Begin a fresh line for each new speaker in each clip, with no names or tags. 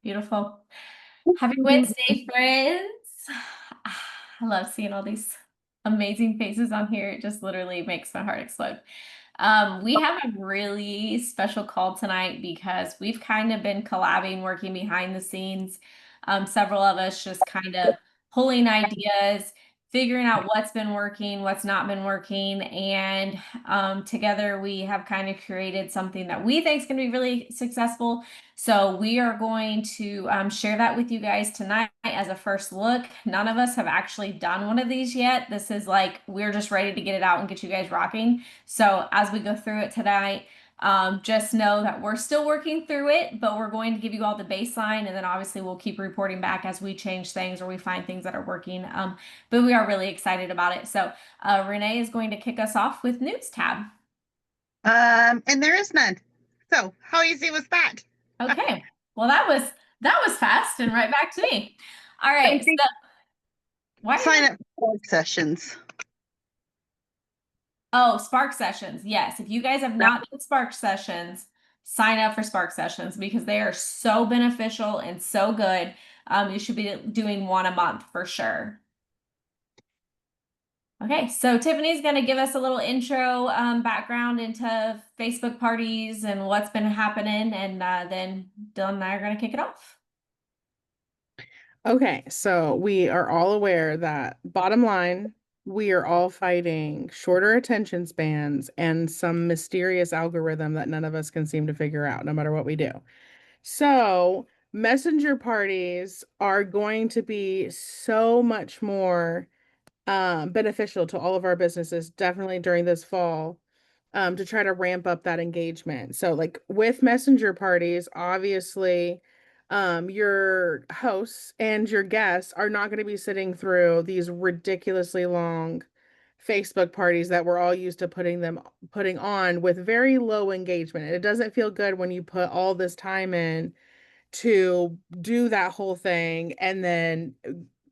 Beautiful. Happy Wednesday, friends. I love seeing all these amazing faces on here. It just literally makes my heart explode. We have a really special call tonight because we've kind of been collabing, working behind the scenes. Several of us just kind of pulling ideas, figuring out what's been working, what's not been working, and together we have kind of created something that we think is going to be really successful. So we are going to share that with you guys tonight as a first look. None of us have actually done one of these yet. This is like we're just ready to get it out and get you guys rocking. So as we go through it tonight, just know that we're still working through it, but we're going to give you all the baseline, and then obviously we'll keep reporting back as we change things or we find things that are working. But we are really excited about it. So Renee is going to kick us off with News tab.
And there is none. So how easy was that?
Okay. Well, that was fast and right back to me. All
I
right.
think
So why are
sign
you?
up for sessions.
Oh, Spark sessions. Yes. If you guys have not done Spark sessions, sign up for Spark sessions because they are so beneficial and so good. You should be doing one a month for sure. Okay, so Tiffany's going to give us a little intro background into Facebook parties and what's been happening, and then Dylan and I are going to kick it off.
Okay, so we are all aware that bottom line, we are all fighting shorter attention spans and some mysterious algorithm that none of us can seem to figure out, no matter what we do. So, messenger parties are going to be so much more beneficial to all of our businesses, definitely during this fall, to try to ramp up that engagement. So, like with messenger parties, obviously, your hosts and your guests are not going to be sitting through these ridiculously long Facebook parties that we're all used to putting on with very low engagement. It doesn't feel good when you put all this time in to do that whole thing and then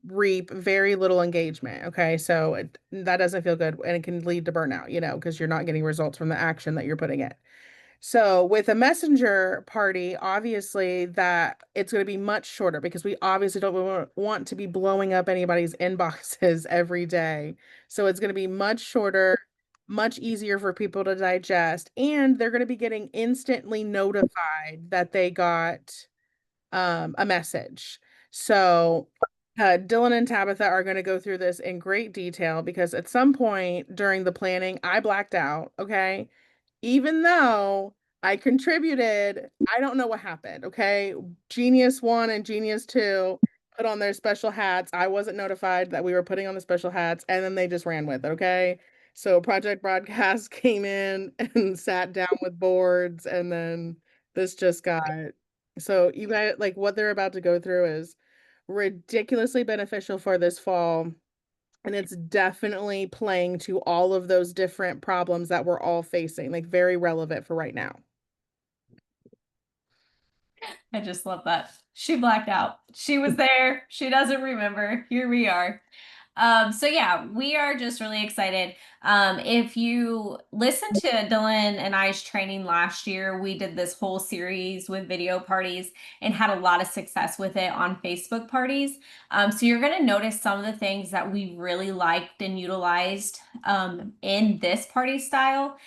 reap very little engagement. Okay. So that doesn't feel good and it can lead to burnout, because you're not getting results from the action that you're putting in. So with a messenger party, obviously that it's going to be much shorter because we obviously don't want to be blowing up anybody's inboxes every day. So it's going to be much shorter, much easier for people to digest, and they're going to be getting instantly notified that they got a message. So Dylan and Tabitha are going to go through this in great detail because at some point during the planning, I blacked out. Okay. Even though I contributed, I don't know what happened. Okay. Genius one and Genius two put on their special hats. I wasn't notified that we were putting on the special hats, and then they just ran with it. Okay. So Project Broadcast came in and sat down with boards, and then this just got so you guys like what they're about to go through is ridiculously beneficial for this fall. And it's definitely playing to all of those different problems that we're all facing, like very relevant for right now.
I just love that. She blacked out. She was there. She doesn't remember. Here we are. So yeah, we are just really excited. If you listened to Dylan and I's training last year, we did this whole series with video parties and had a lot of success with it on Facebook parties. So you're going to notice some of the things that we really liked and utilized in this party style.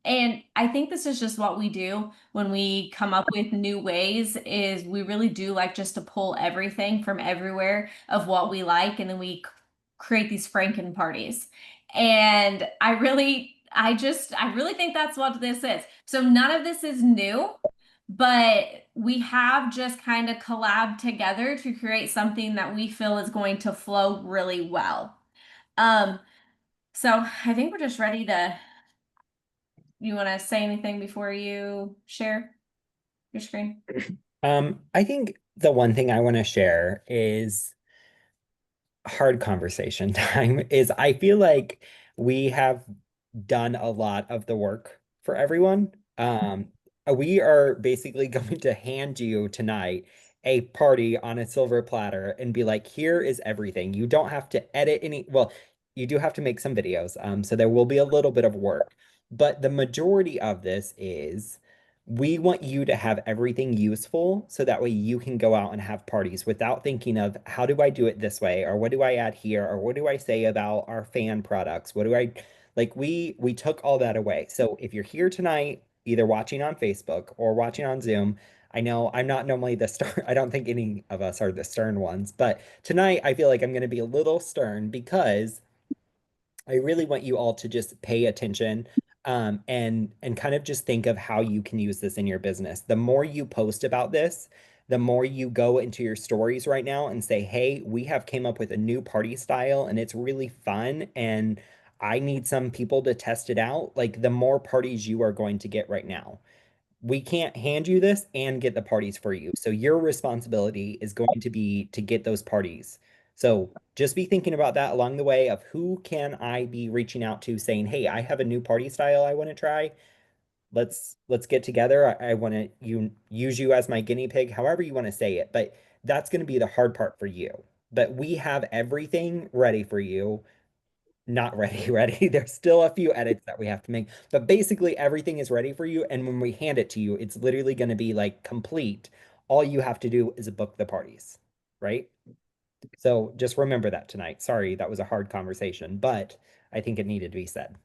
And I think this is just what we do when we come up with new ways is we really do like just to pull everything from everywhere of what we like and then we create these Franken parties. And I really think that's what this is. So none of this is new, but we have just kind of collabed together to create something that we feel is going to flow really well. Um, so I think we're just ready to you want to say anything before you share your screen?
I think the one thing I want to share is hard conversation time is I feel like we have done a lot of the work for everyone. We are basically going to hand you tonight a party on a silver platter and be like, here is everything. You don't have to edit any, well, you do have to make some videos. So there will be a little bit of work, but the majority of this is We want you to have everything useful so that way you can go out and have parties without thinking of how do I do it this way, or what do I add here, or what do I say about our fan products? What do I like we took all that away. So if you're here tonight, either watching on Facebook or watching on Zoom, I know I'm not normally the stern, I don't think any of us are the stern ones, but tonight I feel like I'm going to be a little stern because I really want you all to just pay attention and kind of just think of how you can use this in your business. The more you post about this, the more you go into your stories right now and say, "Hey, we have came up with a new party style and it's really fun and I need some people to test it out." Like the more parties you are going to get right now, we can't hand you this and get the parties for you. So your responsibility is going to be to get those parties. So just be thinking about that along the way of who can I be reaching out to saying, "Hey, I have a new party style I want to try. Let's get together. I want to use you as my guinea pig, however you want to say it." But that's going to be the hard part for you. But we have everything ready for you, not ready, ready. There's still a few edits that we have to make, but basically everything is ready for you. And when we hand it to you, it's literally going to be like complete. All you have to do is book the parties, right? So just remember that tonight. Sorry, that was a hard conversation, but I think it needed to be said.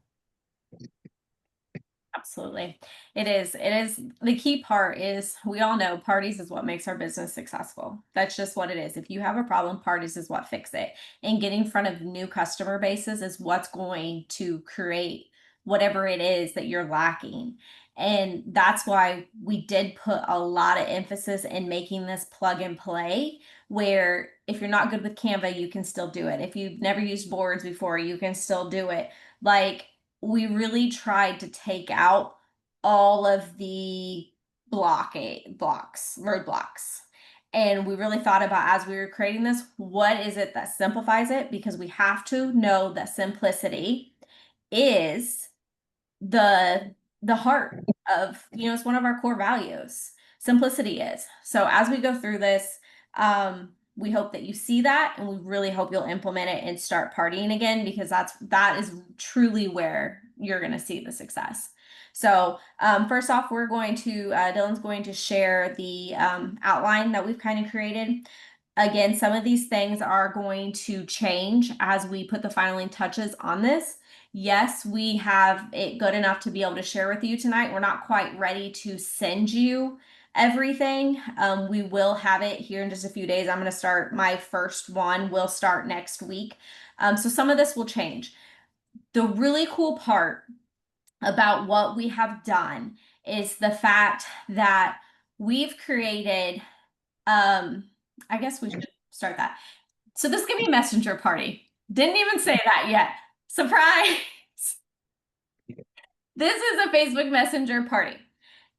Absolutely. It is. It is. The key part is we all know parties is what makes our business successful. That's just what it is. If you have a problem, parties is what fix it. And getting in front of new customer bases is what's going to create whatever it is that you're lacking. And that's why we did put a lot of emphasis in making this plug and play, where if you're not good with Canva, you can still do it. If you've never used boards before, you can still do it. Like, we really tried to take out all of the roadblocks. And we really thought about, as we were creating this, what is it that simplifies it? Because we have to know that simplicity is the heart of, it's one of our core values. Simplicity is. So as we go through this, we hope that you see that, and we really hope you'll implement it and start partying again, because that is truly where you're going to see the success. So first off, we're going to Dylan's going to share the outline that we've kind of created. Again, some of these things are going to change as we put the filing touches on this. Yes, we have it good enough to be able to share with you tonight. We're not quite ready to send you everything. We will have it here in just a few days. I'm going to start my first one. Will start next week. So some of this will change. The really cool part about what we have done is the fact that we've created, I guess we should start that. So this could be a messenger party. Didn't even say that yet. Surprise. This is a Facebook Messenger party.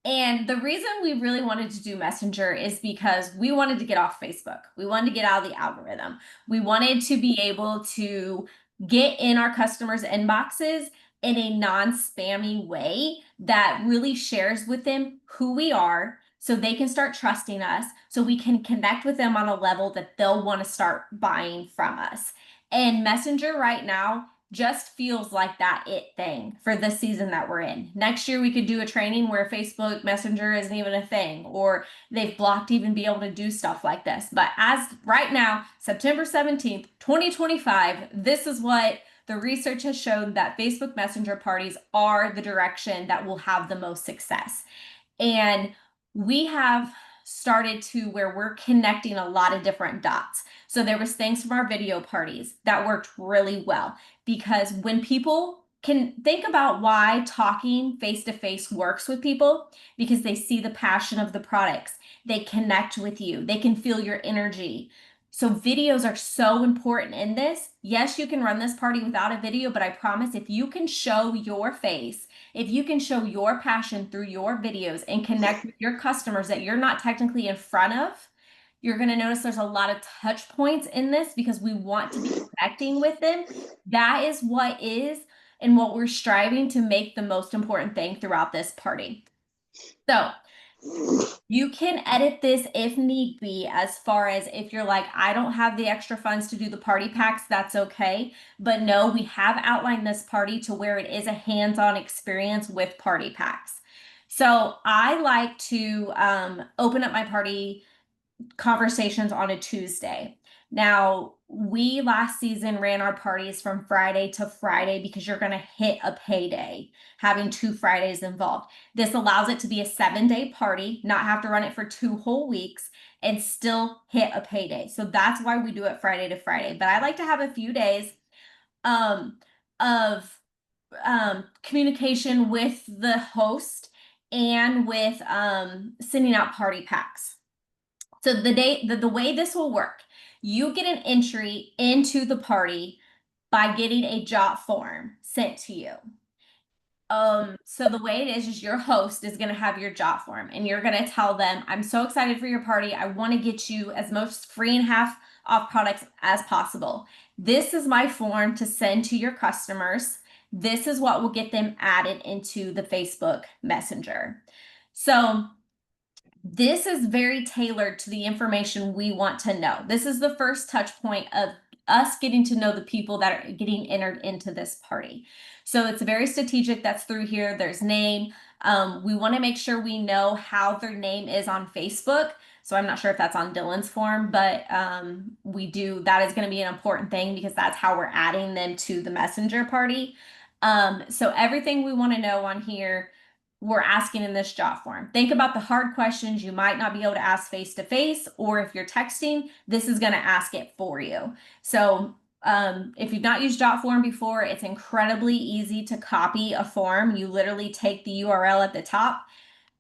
And the reason we really wanted to do Messenger is because we wanted to get off Facebook. We wanted to get out of the algorithm. We wanted to be able to get in our customers' inboxes in a non-spammy way that really shares with them who we are, so they can start trusting us, so we can connect with them on a level that they'll want to start buying from us. And Messenger right now just feels like that it thing for the season that we're in. Next year, we could do a training where Facebook Messenger isn't even a thing, or they've blocked even be able to do stuff like this. But as right now, September 17th, 2025, this is what the research has shown, that Facebook Messenger parties are the direction that will have the most success. And we have started to where we're connecting a lot of different dots. So there was things from our video parties that worked really well, because when people can think about why talking face to face works with people, because they see the passion of the products, they connect with you, they can feel your energy. So videos are so important in this. Yes, you can run this party without a video, but I promise if you can show your face, if you can show your passion through your videos and connect with your customers that you're not technically in front of, you're going to notice there's a lot of touch points in this, because we want to be connecting with them. That is what is and what we're striving to make the most important thing throughout this party. So you can edit this if need be, as far as if you're like, I don't have the extra funds to do the party packs, that's okay. But no, we have outlined this party to where it is a hands-on experience with party packs. So I like to open up my party conversations on a Tuesday. Now, we last season ran our parties from Friday to Friday because you're going to hit a payday, having 2 Fridays involved. This allows it to be a 7-day party, not have to run it for 2 whole weeks, and still hit a payday. So that's why we do it Friday to Friday. But I like to have a few days um, of communication with the host and with sending out party packs. So the way this will work, you get an entry into the party by getting a jot form sent to you. So the way it is your host is going to have your jot form and you're going to tell them, I'm so excited for your party. I want to get you as most free and half off products as possible. This is my form to send to your customers. This is what will get them added into the Facebook Messenger. So this is very tailored to the information we want to know. This is the first touch point of us getting to know the people that are getting entered into this party. So it's very strategic. That's through here. There's name. We want to make sure we know how their name is on Facebook. So I'm not sure if that's on Dylan's form, but we do. That is going to be an important thing because that's how we're adding them to the messenger party. So everything we want to know on here we're asking in this jot form. Think about the hard questions you might not be able to ask face to face, or if you're texting, this is going to ask it for you. So if you've not used jot form before, it's incredibly easy to copy a form. You literally take the URL at the top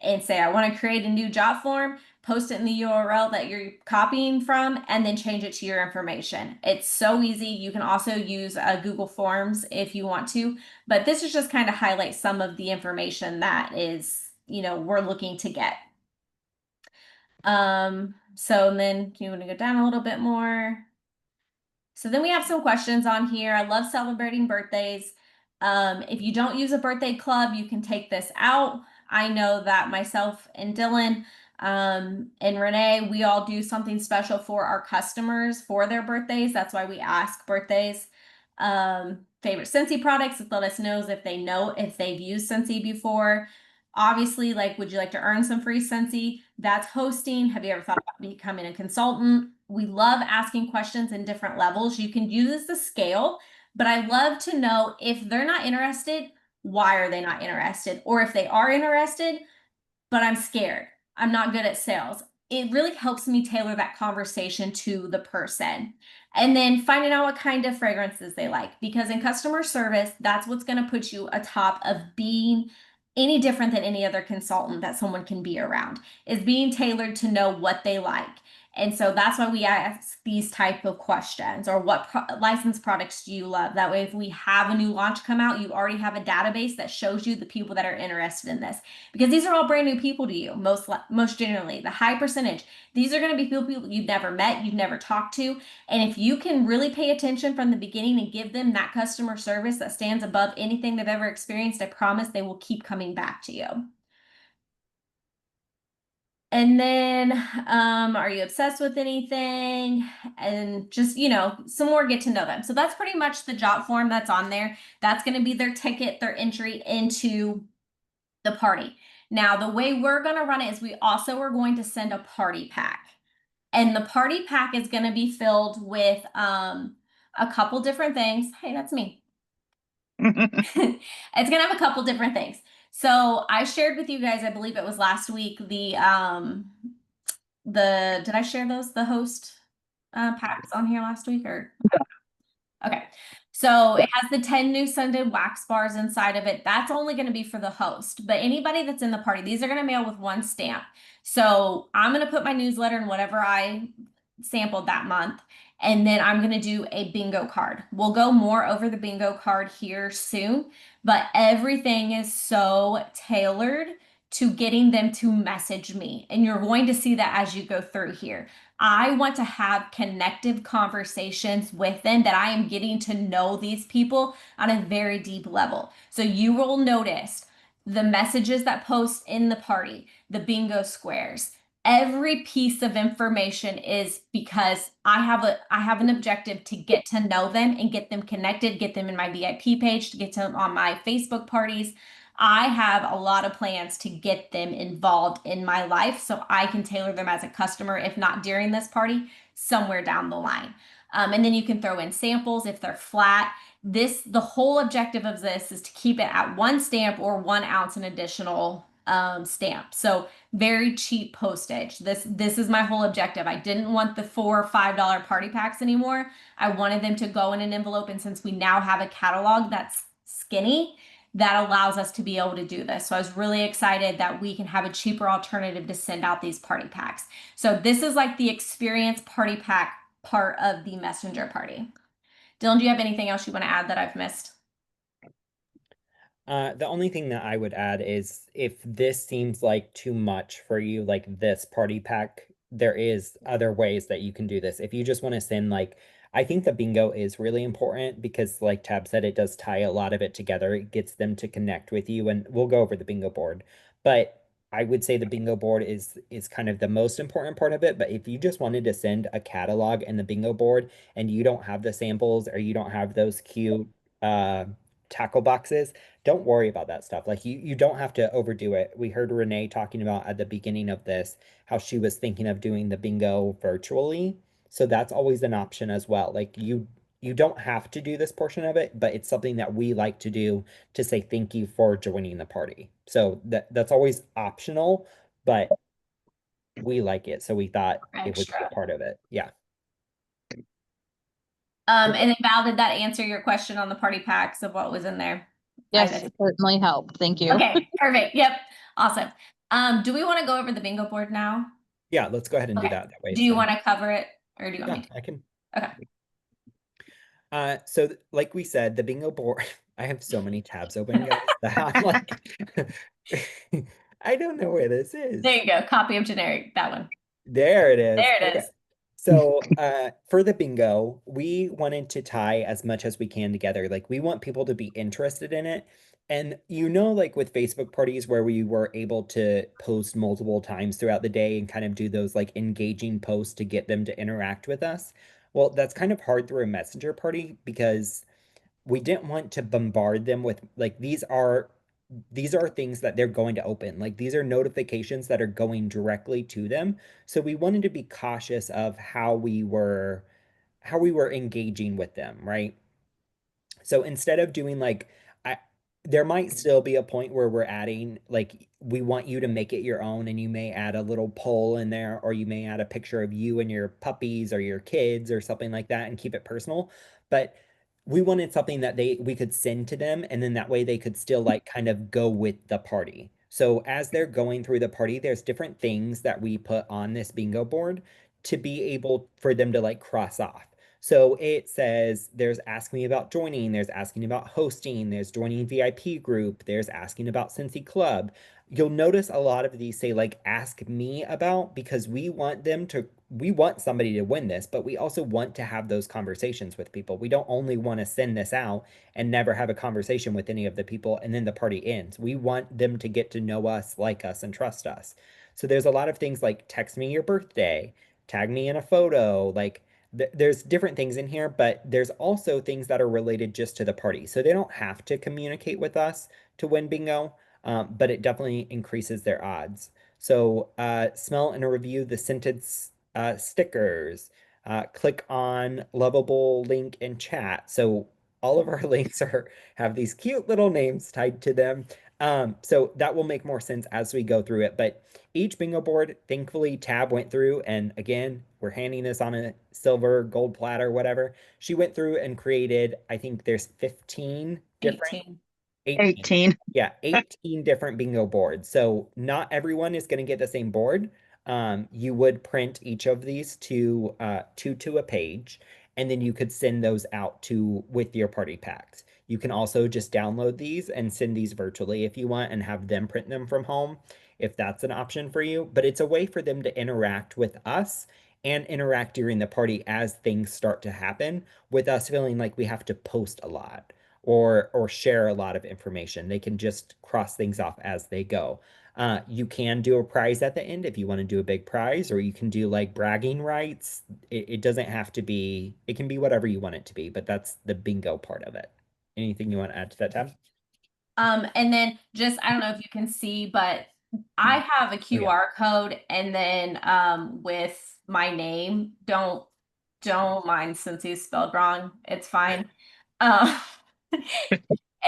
and say, I want to create a new jot form, post it in the URL that you're copying from, and then change it to your information. It's so easy. You can also use Google Forms if you want to, but this is just kind of highlight some of the information that is, we're looking to get. So then you want to go down a little bit more. So then we have some questions on here. I love celebrating birthdays. If you don't use a birthday club, you can take this out. I know that myself and Dylan and Renee, we all do something special for our customers for their birthdays. That's why we ask birthdays. Favorite Scentsy products, let us know if they've used Scentsy before. Obviously, like, would you like to earn some free Scentsy? That's hosting. Have you ever thought about becoming a consultant? We love asking questions in different levels. You can use the scale, but I love to know if they're not interested, why are they not interested? Or if they are interested, but I'm scared. I'm not good at sales. It really helps me tailor that conversation to the person. And then finding out what kind of fragrances they like, because in customer service, that's what's going to put you atop of being any different than any other consultant that someone can be around, is being tailored to know what they like. And so that's why we ask these type of questions, or what licensed products do you love? That way, if we have a new launch come out, you already have a database that shows you the people that are interested in this, because these are all brand new people to you, most generally, the high percentage. These are going to be people you've never met, you've never talked to. And if you can really pay attention from the beginning and give them that customer service that stands above anything they've ever experienced, I promise they will keep coming back to you. And then, are you obsessed with anything? And just, some more get to know them. So that's pretty much the jot form that's on there. That's going to be their ticket, their entry into the party. Now, the way we're going to run it is we also are going to send a party pack. And the party pack is going to be filled with a couple different things. Hey, that's me. It's going to have a couple different things. So I shared with you guys, I believe it was last week, did I share the host packs on here last week, or? Okay. So it has the 10 new scented wax bars inside of it. That's only going to be for the host, but anybody that's in the party, these are going to mail with one stamp. So I'm going to put my newsletter and whatever I sampled that month, and then I'm going to do a bingo card. We'll go more over the bingo card here soon, but everything is so tailored to getting them to message me. And you're going to see that as you go through here. I want to have connective conversations with them, that I am getting to know these people on a very deep level. So you will notice the messages that post in the party, the bingo squares, every piece of information is because I have an objective to get to know them and get them connected, get them in my VIP page, to get them on my Facebook parties. I have a lot of plans to get them involved in my life so I can tailor them as a customer, if not during this party, somewhere down the line. And then you can throw in samples if they're flat. The whole objective of this is to keep it at one stamp or 1 ounce an additional stamp. So very cheap postage. This is my whole objective. I didn't want the $4 or $5 party packs anymore. I wanted them to go in an envelope, and since we now have a catalog that's skinny, that allows us to be able to do this. So I was really excited that we can have a cheaper alternative to send out these party packs. So this is like the experience party pack part of the messenger party. Dylan, do you have anything else you want to add that I've missed?
The only thing that I would add is if this seems like too much for you, like this party pack, there is other ways that you can do this. If you just want to send like, I think the bingo is really important because like Tab said, it does tie a lot of it together. It gets them to connect with you, and we'll go over the bingo board. But I would say the bingo board is kind of the most important part of it. But if you just wanted to send a catalog and the bingo board and you don't have the samples or you don't have those cute tackle boxes, don't worry about that stuff. Like you don't have to overdo it. We heard Renee talking about at the beginning of this how she was thinking of doing the bingo virtually. So that's always an option as well. Like you don't have to do this portion of it, but it's something that we like to do to say thank you for joining the party. So that's always optional, but we like it. So we thought it would be a
Extra.
part of it. Yeah.
And then Val, did that answer your question on the party packs of what was in there?
Yes, it certainly helped. Thank you.
Okay, perfect. Yep. Awesome. Do we want to go over the bingo board now?
Yeah, let's go ahead and do
Okay.
that way.
Do you want to cover it or do you want
Yeah,
me to?
I can.
Okay.
So like we said, the bingo board, I have so many tabs open, guys, that I'm like, I don't know where this is.
There you go. Copy of generic, that one.
There it is.
There it
Okay.
is.
So for the bingo, we wanted to tie as much as we can together. Like we want people to be interested in it. And like with Facebook parties where we were able to post multiple times throughout the day and kind of do those like engaging posts to get them to interact with us. Well, that's kind of hard through a messenger party because we didn't want to bombard them with like these are things that they're going to open. Like these are notifications that are going directly to them. So we wanted to be cautious of how we were engaging with them, right? So instead of doing like I there might still be a point where we're adding like we want you to make it your own and you may add a little poll in there or you may add a picture of you and your puppies or your kids or something like that and keep it personal. But we wanted something that we could send to them and then that way they could still like kind of go with the party. So as they're going through the party, there's different things that we put on this bingo board to be able for them to like cross off. So it says there's asking me about joining, there's asking about hosting, there's joining VIP group, there's asking about Scentsy Club. You'll notice a lot of these say like ask me about because we want somebody to win this, but we also want to have those conversations with people. We don't only want to send this out and never have a conversation with any of the people and then the party ends. We want them to get to know us, like us, and trust us. So there's a lot of things like text me your birthday, tag me in a photo, like there's different things in here, but there's also things that are related just to the party. So they don't have to communicate with us to win bingo, but it definitely increases their odds. So smell and review the scented stickers. Click on lovable link in chat. So all of our links have these cute little names tied to them. So that will make more sense as we go through it. But each bingo board, thankfully, Tab went through, and again, we're handing this on a silver, gold platter, whatever. She went through and created, I think there's 15 different
18.
18.
Yeah, 18 different bingo boards. So not everyone is going to get the same board. You would print each of these two to a page, and then you could send those out to with your party packs. You can also just download these and send these virtually if you want and have them print them from home if that's an option for you. But it's a way for them to interact with us and interact during the party as things start to happen with us feeling like we have to post a lot or share a lot of information. They can just cross things off as they go. You can do a prize at the end if you want to do a big prize, or you can do like bragging rights. It doesn't have to be, it can be whatever you want it to be, but that's the bingo part of it. Anything you want to add to that, Tab?
And then just, I don't know if you can see, but I have a
Oh, yeah.
QR code and then with my name. Don't mind since he's spelled wrong. It's fine. Um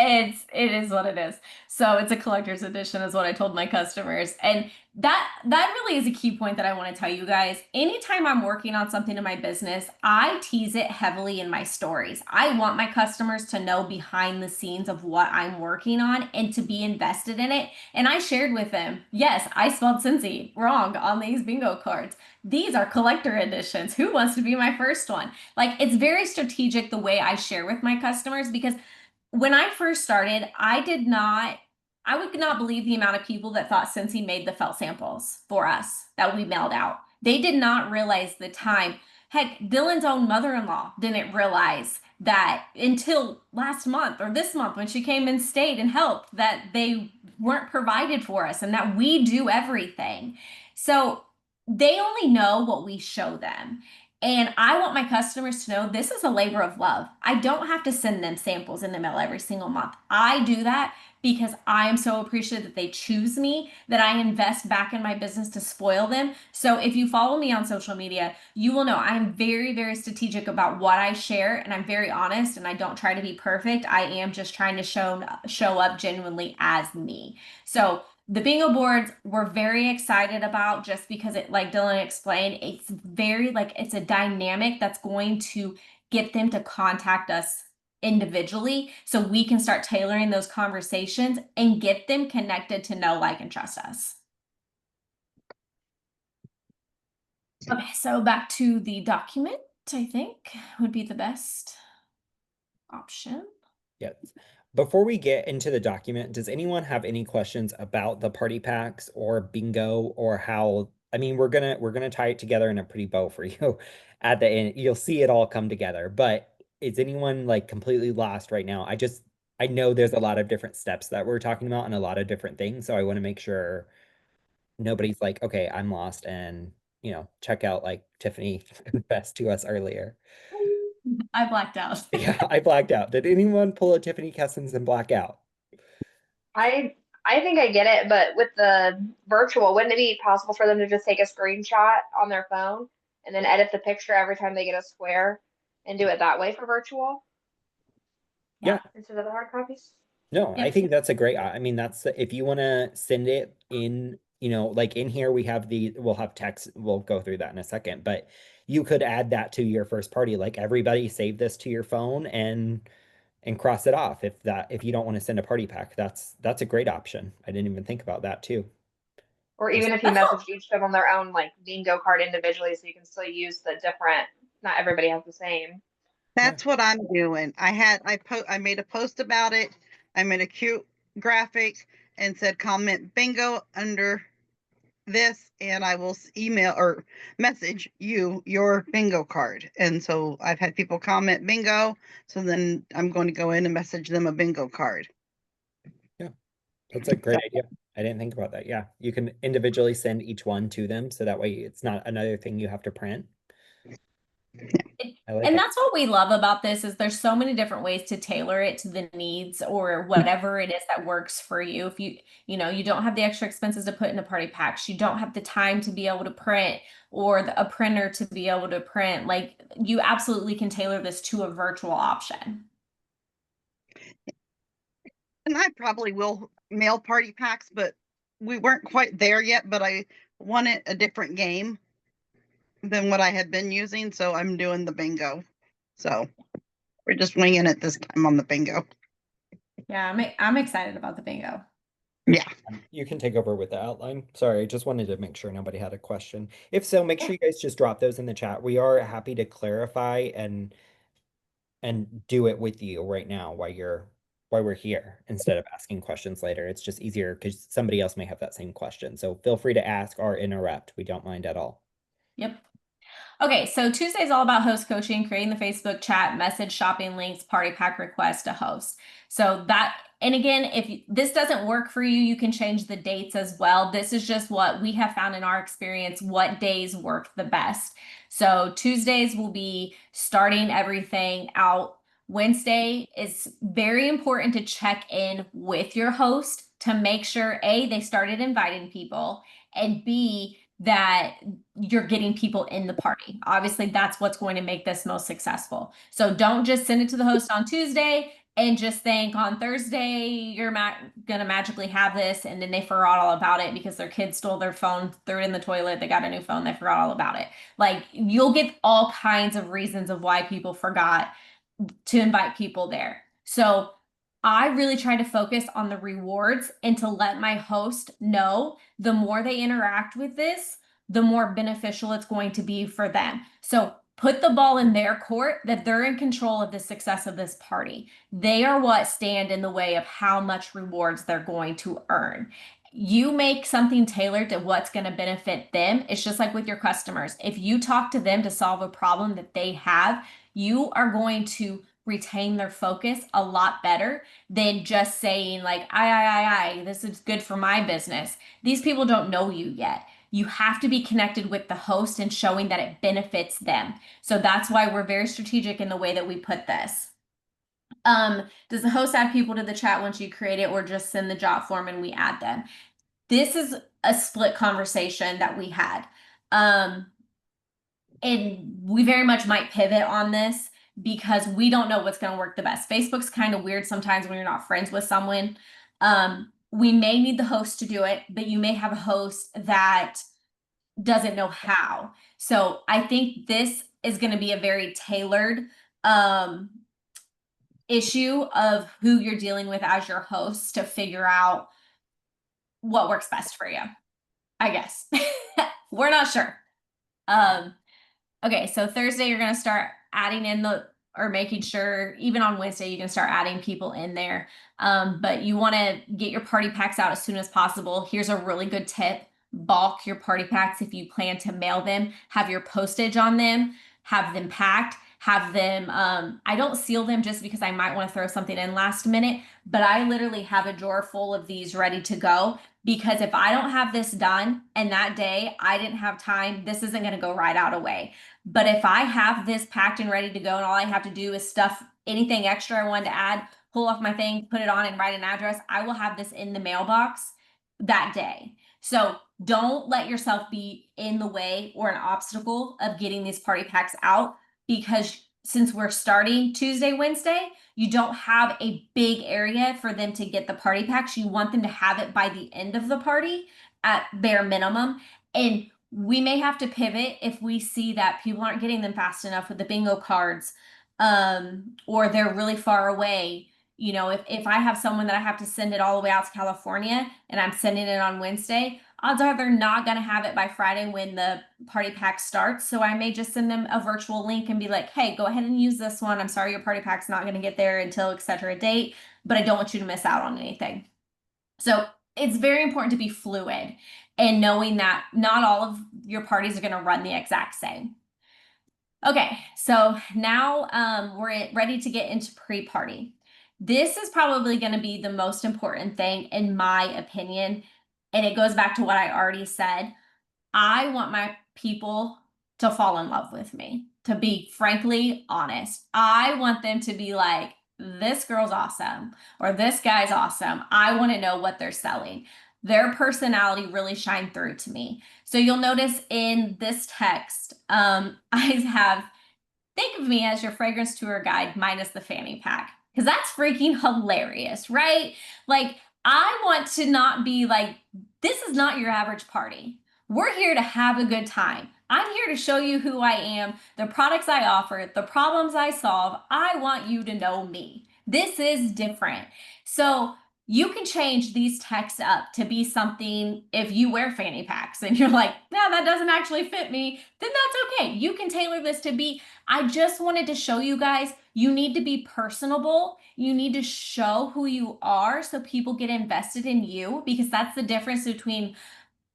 it is what it is. So it's a collector's edition is what I told my customers. And that really is a key point that I want to tell you guys. Anytime I'm working on something in my business, I tease it heavily in my stories. I want my customers to know behind the scenes of what I'm working on and to be invested in it. And I shared with them, yes, I spelled Scentsy wrong on these bingo cards. These are collector editions. Who wants to be my first one? Like, it's very strategic the way I share with my customers because when I first started, I would not believe the amount of people that thought Scentsy made the felt samples for us that we mailed out. They did not realize the time. Heck, Dylan's own mother-in-law didn't realize that until last month or this month when she came and stayed and helped that they weren't provided for us and that we do everything. So they only know what we show them. And I want my customers to know this is a labor of love. I don't have to send them samples in the mail every single month. I do that because I am so appreciative that they choose me, that I invest back in my business to spoil them. So if you follow me on social media, you will know I am very, very strategic about what I share and I'm very honest and I don't try to be perfect. I am just trying to show up genuinely as me. So the bingo boards we're very excited about just because it, like Dylan explained, it's very like it's a dynamic that's going to get them to contact us individually so we can start tailoring those conversations and get them connected to know, like, and trust us. Okay, so back to the document, I think would be the best option.
Yes. Before we get into the document, does anyone have any questions about the party packs or bingo or how, I mean, we're gonna tie it together in a pretty bow for you at the end. You'll see it all come together, but is anyone like completely lost right now? I know there's a lot of different steps that we're talking about and a lot of different things, so I want to make sure nobody's like, okay, I'm lost and, check out like Tiffany confessed to us earlier.
I blacked out.
Yeah, I blacked out. Did anyone pull a Tiffany Kessens and black out?
I think I get it, but with the virtual, wouldn't it be possible for them to just take a screenshot on their phone and then edit the picture every time they get a square and do it that way for virtual
Yeah.
instead of the hard copies?
No, I
Yep.
think that's a great, I mean, that's, if you want to send it in, like in here, we'll have text, we'll go through that in a second, but you could add that to your first party, like everybody save this to your phone and cross it off if you don't want to send a party pack. That's a great option. I didn't even think about that too.
Or even if you message each of them on their own like bingo card individually, so you can still use the different. Not everybody has the same.
That's what I'm doing. I made a post about it. I made a cute graphic and said comment bingo under this and I will email or message you your bingo card. And so I've had people comment bingo. So then I'm going to go in and message them a bingo card.
Yeah, that's a great idea. I didn't think about that. Yeah, you can individually send each one to them so that way it's not another thing you have to print. I like
And
it.
that's what we love about this is there's so many different ways to tailor it to the needs or whatever it is that works for you. If you don't have the extra expenses to put in a party packs, you don't have the time to be able to print or a printer to be able to print, like you absolutely can tailor this to a virtual option.
And I probably will mail party packs, but we weren't quite there yet, but I wanted a different game than what I had been using. So I'm doing the bingo. So we're just winging it this time on the bingo.
Yeah, I'm excited about the bingo.
Yeah.
You can take over with the outline. Sorry, I just wanted to make sure nobody had a question. If so, make sure you guys just drop those in the chat. We are happy to clarify and do it with you right now while we're here instead of asking questions later. It's just easier because somebody else may have that same question. So feel free to ask or interrupt. We don't mind at all.
Yep. Okay, so Tuesday is all about host coaching, creating the Facebook chat, message, shopping links, party pack requests to host. So that, and again, if this doesn't work for you, you can change the dates as well. This is just what we have found in our experience, what days work the best. So Tuesdays will be starting everything out Wednesday is very important to check in with your host to make sure A, they started inviting people, and B, that you're getting people in the party. Obviously, that's what's going to make this most successful. So don't just send it to the host on Tuesday and just think on Thursday you're gonna magically have this, and then they forgot all about it because their kid stole their phone, threw it in the toilet, they got a new phone, they forgot all about it. Like, you'll get all kinds of reasons of why people forgot to invite people there. So I really try to focus on the rewards and to let my host know the more they interact with this, the more beneficial it's going to be for them. So put the ball in their court, that they're in control of the success of this party. They are what stand in the way of how much rewards they're going to earn. You make something tailored to what's going to benefit them. It's just like with your customers. If you talk to them to solve a problem that they have, you are going to retain their focus a lot better than just saying like, this is good for my business. These people don't know you yet. You have to be connected with the host and showing that it benefits them. So that's why we're very strategic in the way that we put this. Does the host add people to the chat once you create it, or just send the job form and we add them? This is a split conversation that we had. And we very much might pivot on this because we don't know what's going to work the best. Facebook's kind of weird sometimes when you're not friends with someone. We may need the host to do it, but you may have a host that doesn't know how. So I think this is going to be a very tailored issue of who you're dealing with as your host to figure out what works best for you, I guess. We're not sure. Okay, so Thursday you're going to start adding in or making sure, even on Wednesday, you can start adding people in there. But you want to get your party packs out as soon as possible. Here's a really good tip. Bulk your party packs if you plan to mail them. Have your postage on them. Have them packed. Have them, I don't seal them just because I might want to throw something in last minute, but I literally have a drawer full of these ready to go. Because if I don't have this done and that day I didn't have time, this isn't going to go right out away. But if I have this packed and ready to go and all I have to do is stuff anything extra I wanted to add, pull off my thing, put it on and write an address, I will have this in the mailbox that day. So don't let yourself be in the way or an obstacle of getting these party packs out, because since we're starting Tuesday, Wednesday, you don't have a big area for them to get the party packs. You want them to have it by the end of the party at bare minimum. And we may have to pivot if we see that people aren't getting them fast enough with the bingo cards, or they're really far away. You know, if I have someone that I have to send it all the way out to California and I'm sending it on Wednesday, odds are they're not going to have it by Friday when the party pack starts. So I may just send them a virtual link and be like, hey, go ahead and use this one. I'm sorry your party pack's not going to get there until etc. date, but I don't want you to miss out on anything. So it's very important to be fluid and knowing that not all of your parties are going to run the exact same. Okay, so now we're ready to get into pre-party. This is probably going to be the most important thing in my opinion. And it goes back to what I already said. I want my people to fall in love with me, to be frankly honest. I want them to be like, this girl's awesome, or this guy's awesome. I want to know what they're selling. Their personality really shine through to me. So you'll notice in this text, I have, think of me as your fragrance tour guide minus the fanny pack, because that's freaking hilarious, right? Like, I want to not be like, this is not your average party. We're here to have a good time. I'm here to show you who I am, the products I offer, the problems I solve. I want you to know me. This is different. So you can change these texts up to be something. If you wear fanny packs and you're like, no, that doesn't actually fit me, then that's okay. You can tailor this to be, I just wanted to show you guys, you need to be personable. You need to show who you are so people get invested in you, because that's the difference between,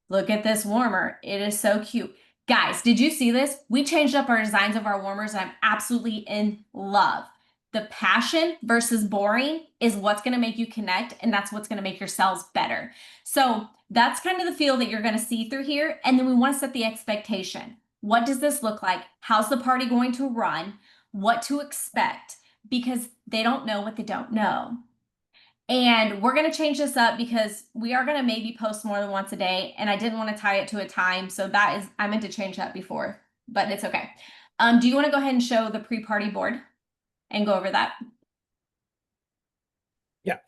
look at this warmer, it is so cute. Guys, did you see this? We changed up our designs of our warmers and I'm absolutely in love. The passion versus boring is what's going to make you connect, and that's what's going to make your sales better. So that's kind of the feel that you're going to see through here. And then we want to set the expectation. What does this look like? How's the party going to run? What to expect? because they don't know what they don't know. And we're going to change this up because we are going to maybe post more than once a day. And I didn't want to tie it to a time. So that is, I meant to change that before, but it's okay. Do you want to go ahead and show the pre-party board and go over that?
Yeah.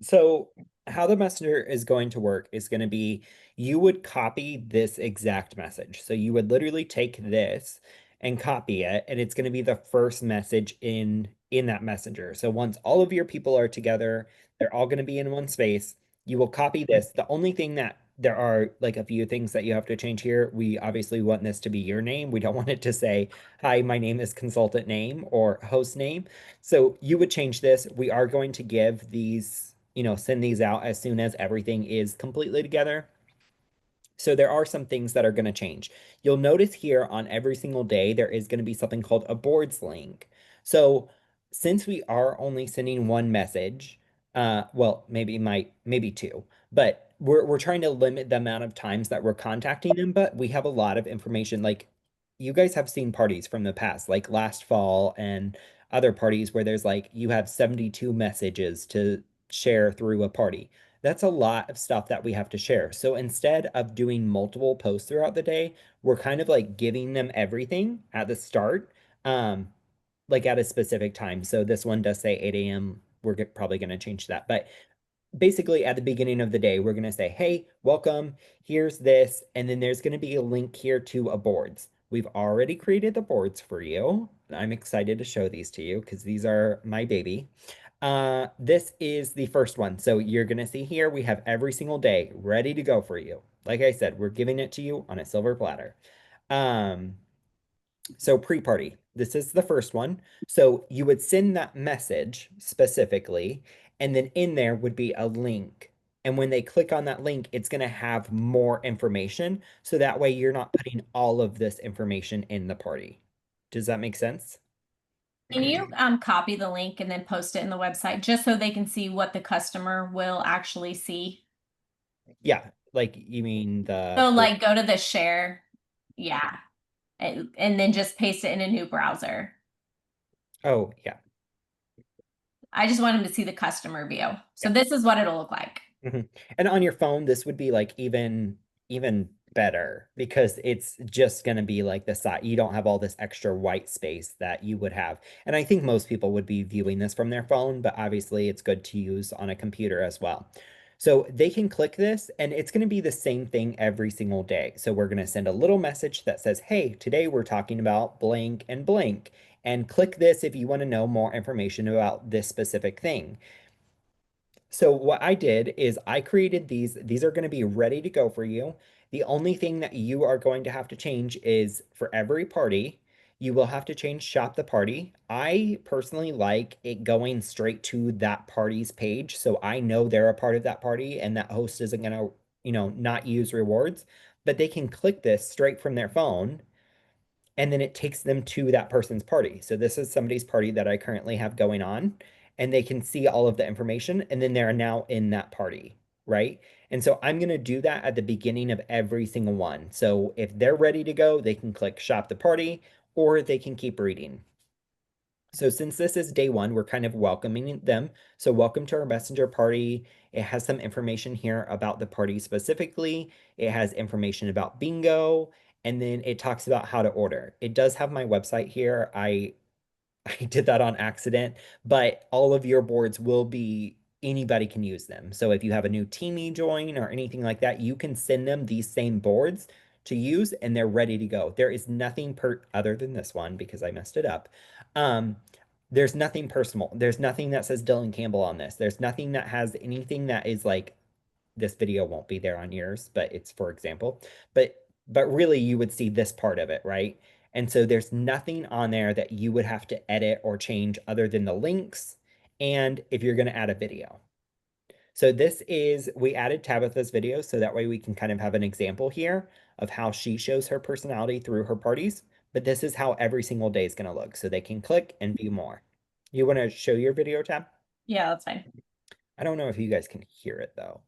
So how the messenger is going to work is going to be you would copy this exact message. So you would literally take this and copy it, and it's going to be the first message in that messenger. So once all of your people are together, they're all going to be in one space. You will copy this. The only thing that there are like a few things that you have to change here. We obviously want this to be your name. We don't want it to say, "Hi, my name is consultant name" or host name. So you would change this. We are going to give these, send these out as soon as everything is completely together. So there are some things that are going to change. You'll notice here on every single day, there is going to be something called a boards link. So since we are only sending one message, well, maybe two, but we're trying to limit the amount of times that we're contacting them, but we have a lot of information. Like you guys have seen parties from the past, like last fall and other parties where there's like you have 72 messages to share through a party. That's a lot of stuff that we have to share. So instead of doing multiple posts throughout the day, we're kind of like giving them everything at the start, um, like at a specific time. So this one does say 8 a.m. We're probably going to change that. But basically, at the beginning of the day, we're going to say, hey, welcome, here's this. And then there's going to be a link here to a boards. We've already created the boards for you. I'm excited to show these to you because these are my baby. This is the first one. So you're going to see here, we have every single day ready to go for you. Like I said, we're giving it to you on a silver platter. Um, so pre-party, this is the first one. So you would send that message specifically, and then in there would be a link. And when they click on that link, it's going to have more information. So that way you're not putting all of this information in the party. Does that make sense?
Can you copy the link and then post it in the website just so they can see what the customer will actually see?
Yeah, like you mean
So
the
like go to the share, yeah, and then just paste it in a new browser.
oh yeah.
I just want them to see the customer view. So
Yeah.
this is what it'll look like.
And on your phone, this would be like even better because it's just going to be like the side. You don't have all this extra white space that you would have. And I think most people would be viewing this from their phone, but obviously it's good to use on a computer as well. So they can click this and it's going to be the same thing every single day. So we're going to send a little message that says, "Hey, today we're talking about blank and blank. And click this if you want to know more information about this specific thing." So what I did is I created these. These are going to be ready to go for you. The only thing that you are going to have to change is for every party, you will have to change shop the party. I personally like it going straight to that party's page. So I know they're a part of that party and that host isn't going to, not use rewards, but they can click this straight from their phone and then it takes them to that person's party. So this is somebody's party that I currently have going on, and they can see all of the information, and then they're now in that party, right? And so I'm going to do that at the beginning of every single one. So if they're ready to go, they can click shop the party, or they can keep reading. So since this is day one, we're kind of welcoming them. So welcome to our messenger party. It has some information here about the party specifically. It has information about bingo, and then it talks about how to order. It does have my website here. I did that on accident, but all of your boards will be anybody can use them. So if you have a new teamie join or anything like that, you can send them these same boards to use and they're ready to go. There is nothing other than this one because I messed it up. Um, there's nothing personal. There's nothing that says Dylan Campbell on this. There's nothing that has anything that is like this video won't be there on yours, but it's for example. But really you would see this part of it, right? And so there's nothing on there that you would have to edit or change other than the links and if you're going to add a video. So we added Tabitha's video so that way we can kind of have an example here of how she shows her personality through her parties. But this is how every single day is going to look. So they can click and view more. You want to show your video, Tab?
Yeah, that's fine.
I don't know if you guys can hear it though.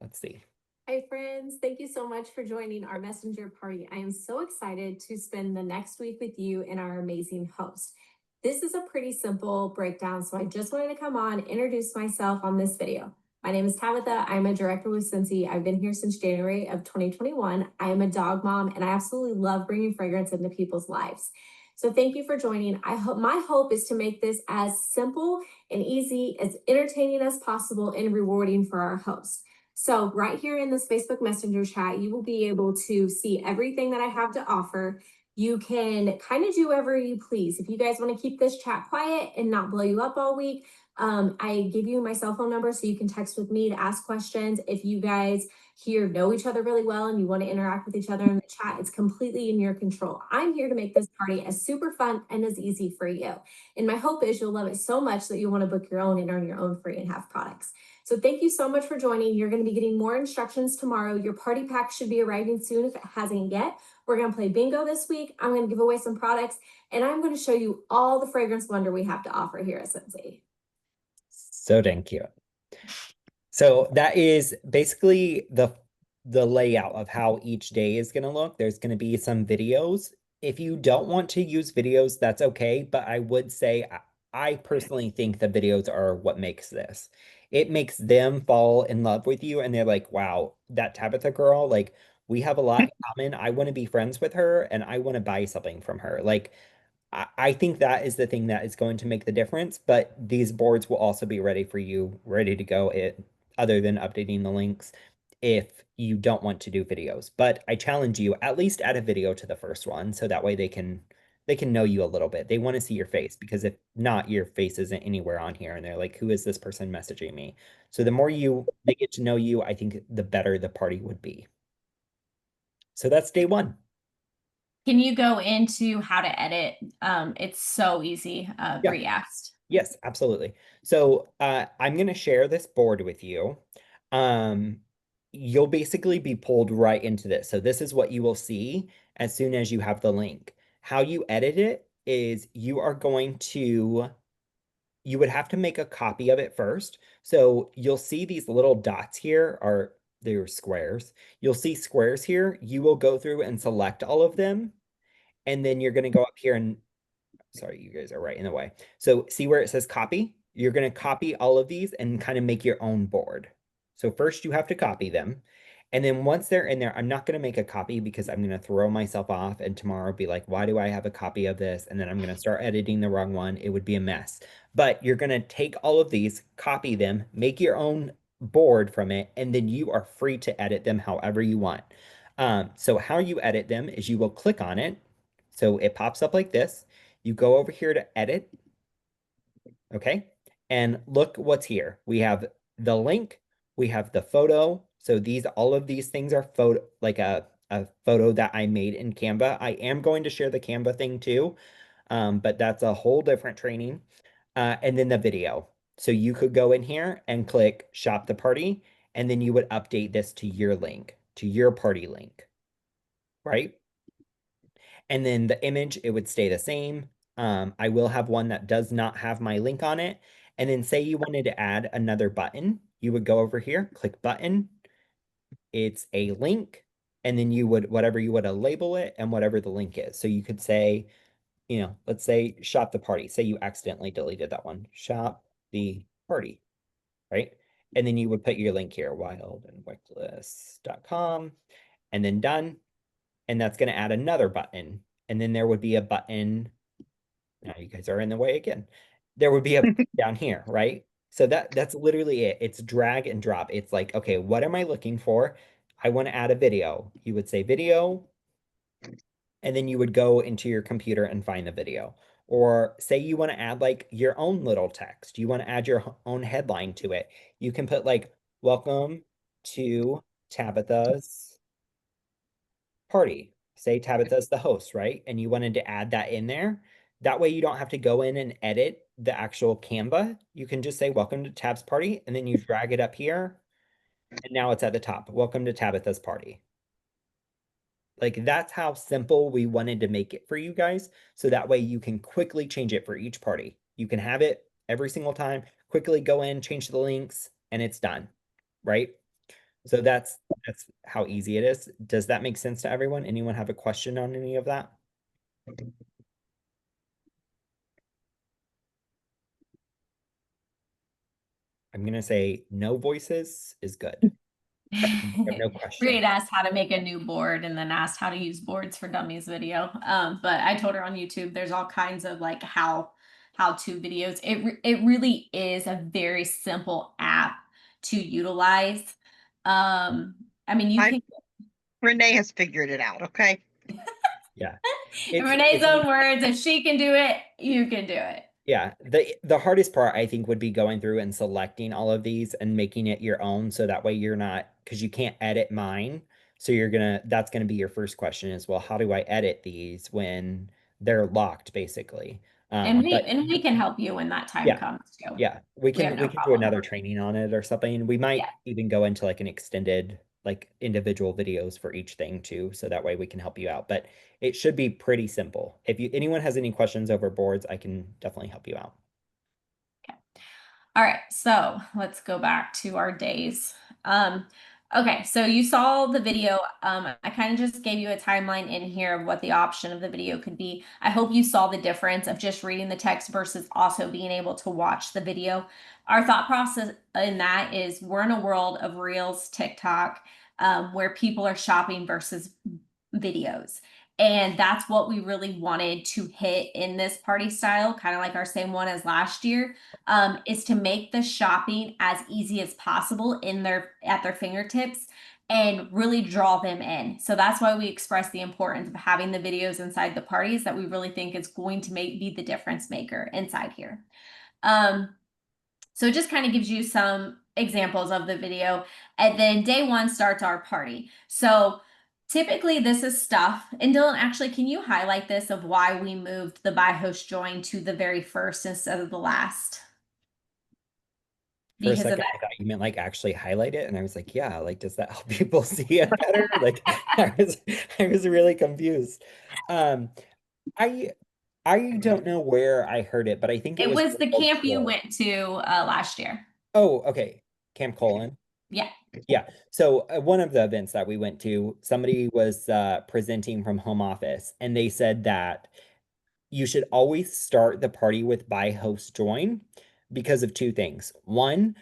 Let's see.
Hi friends, thank you so much for joining our messenger party. I am so excited to spend the next week with you and our amazing host. This is a pretty simple breakdown, so I just wanted to come on, introduce myself on this video. My name is Tabitha. I'm a director with Scentsy. I've been here since January of 2021. I am a dog mom, and I absolutely love bringing fragrance into people's lives. So thank you for joining. My hope is to make this as simple and easy, as entertaining as possible, and rewarding for our hosts. So right here in this Facebook Messenger chat, you will be able to see everything that I have to offer. You can kind of do whatever you please. If you guys want to keep this chat quiet and not blow you up all week, I give you my cell phone number so you can text with me to ask questions. If you guys here know each other really well and you want to interact with each other in the chat, it's completely in your control. I'm here to make this party as super fun and as easy for you. And my hope is you'll love it so much that you want to book your own and earn your own free and have products. So thank you so much for joining. You're going to be getting more instructions tomorrow. Your party pack should be arriving soon if it hasn't yet. We're going to play bingo this week. I'm going to give away some products, and I'm going to show you all the fragrance wonder we have to offer here at Scentsy.
So dang cute. So that is basically the layout of how each day is going to look. There's going to be some videos. If you don't want to use videos, that's okay. But I would say I personally think the videos are what makes this. It makes them fall in love with you, and they're like, wow, that Tabitha girl, like we have a lot in common. I want to be friends with her, and I want to buy something from her. Like I think that is the thing that is going to make the difference, but these boards will also be ready for you, ready to go other than updating the links if you don't want to do videos. But I challenge you, at least add a video to the first one so that way they can know you a little bit. They want to see your face because if not, your face isn't anywhere on here and they're like, who is this person messaging me? So the more they get to know you, I think the better the party would be. So that's day one.
Can you go into how to edit? It's so easy.
Yeah.
Re-asked.
Yes, absolutely. So I'm going to share this board with you. Um, you'll basically be pulled right into this. So this is what you will see as soon as you have the link. How you edit it is you would have to make a copy of it first. So you'll see these little dots here they're squares. You'll see squares here. You will go through and select all of them. And then you're going to go up here and sorry, you guys are right in the way. So see where it says copy? You're going to copy all of these and kind of make your own board. So first you have to copy them. And then once they're in there, I'm not going to make a copy because I'm going to throw myself off and tomorrow be like, why do I have a copy of this? And then I'm going to start editing the wrong one. It would be a mess. But you're going to take all of these, copy them, make your own board from it, and then you are free to edit them however you want. So how you edit them is you will click on it. So it pops up like this. You go over here to edit, okay? And look what's here. We have the link, we have the photo. So all of these things are like a photo that I made in Canva. I am going to share the Canva thing too, but that's a whole different training. And then the video. So you could go in here and click shop the party, and then you would update this to your link, to your party link, right? And then the image, it would stay the same. I will have one that does not have my link on it. And then say you wanted to add another button, you would go over here, click button. It's a link. And then whatever you would label it and whatever the link is. So you could say, let's say shop the party. Say you accidentally deleted that one. Shop the party, right? And then you would put your link here, wildandwickless.com, and then done. And that's going to add another button. And then there would be a button. Now you guys are in the way again. There would be a button down here, right? So that's literally it. It's drag and drop. It's like, okay, what am I looking for? I want to add a video. You would say video, and then you would go into your computer and find the video. Or say you want to add like your own little text. You want to add your own headline to it. You can put like, welcome to Tabitha's party. Say Tabitha's the host, right? And you wanted to add that in there. That way you don't have to go in and edit the actual Canva. You can just say welcome to Tab's party, and then you drag it up here. And now it's at the top. Welcome to Tabitha's party. Like that's how simple we wanted to make it for you guys. So that way you can quickly change it for each party. You can have it every single time, quickly go in, change the links, and it's done, right? So that's how easy it is. Does that make sense to everyone? Anyone have a question on any of that? I'm gonna say no voices is good. No
We
question.
had asked how to make a new board and then asked how to use boards for dummies video. But I told her on YouTube, there's all kinds of like how-to videos. It really is a very simple app to utilize. I mean, you can
Renee has figured it out. Okay.
Yeah.
in
It's
Renee's
it's
own words, if she can do it, you can do it.
Yeah, the hardest part I think would be going through and selecting all of these and making it your own so that way you're not, because you can't edit mine. So that's gonna be your first question is, well, how do I edit these when they're locked basically? But
And we can help you when that time
yeah,
comes too.
yeah,
We have
we
no
can do
problem.
another training on it or something. We might
Yeah.
even go into like an extended like individual videos for each thing too, so that way we can help you out. But it should be pretty simple. If anyone has any questions over boards, I can definitely help you out.
All right, so let's go back to our days. Okay, so you saw the video. I kind of just gave you a timeline in here of what the option of the video could be. I hope you saw the difference of just reading the text versus also being able to watch the video. Our thought process in that is we're in a world of Reels, TikTok, where people are shopping versus videos. And that's what we really wanted to hit in this party style, kind of like our same one as last year, is to make the shopping as easy as possible at their fingertips and really draw them in. So that's why we express the importance of having the videos inside the parties that we really think is going to be the difference maker inside here. So it just kind of gives you some examples of the video. And then day one starts our party. So typically this is stuff. And Dylan, actually, can you highlight this of why we moved the buy host join to the very first instead of the last?
For a
Because of
second,
that.
I thought you meant like actually highlight it, and I was like, yeah, like does that help people see it better? Like I was really confused. Um, I I don't know where I heard it, but I think it
It
was
was the
called
camp you
Troy.
went to last year.
Oh, okay. Camp Colon.
Yeah.
Yeah. So one of the events that we went to, somebody was presenting from home office, and they said that you should always start the party with buy host join because of two things. One,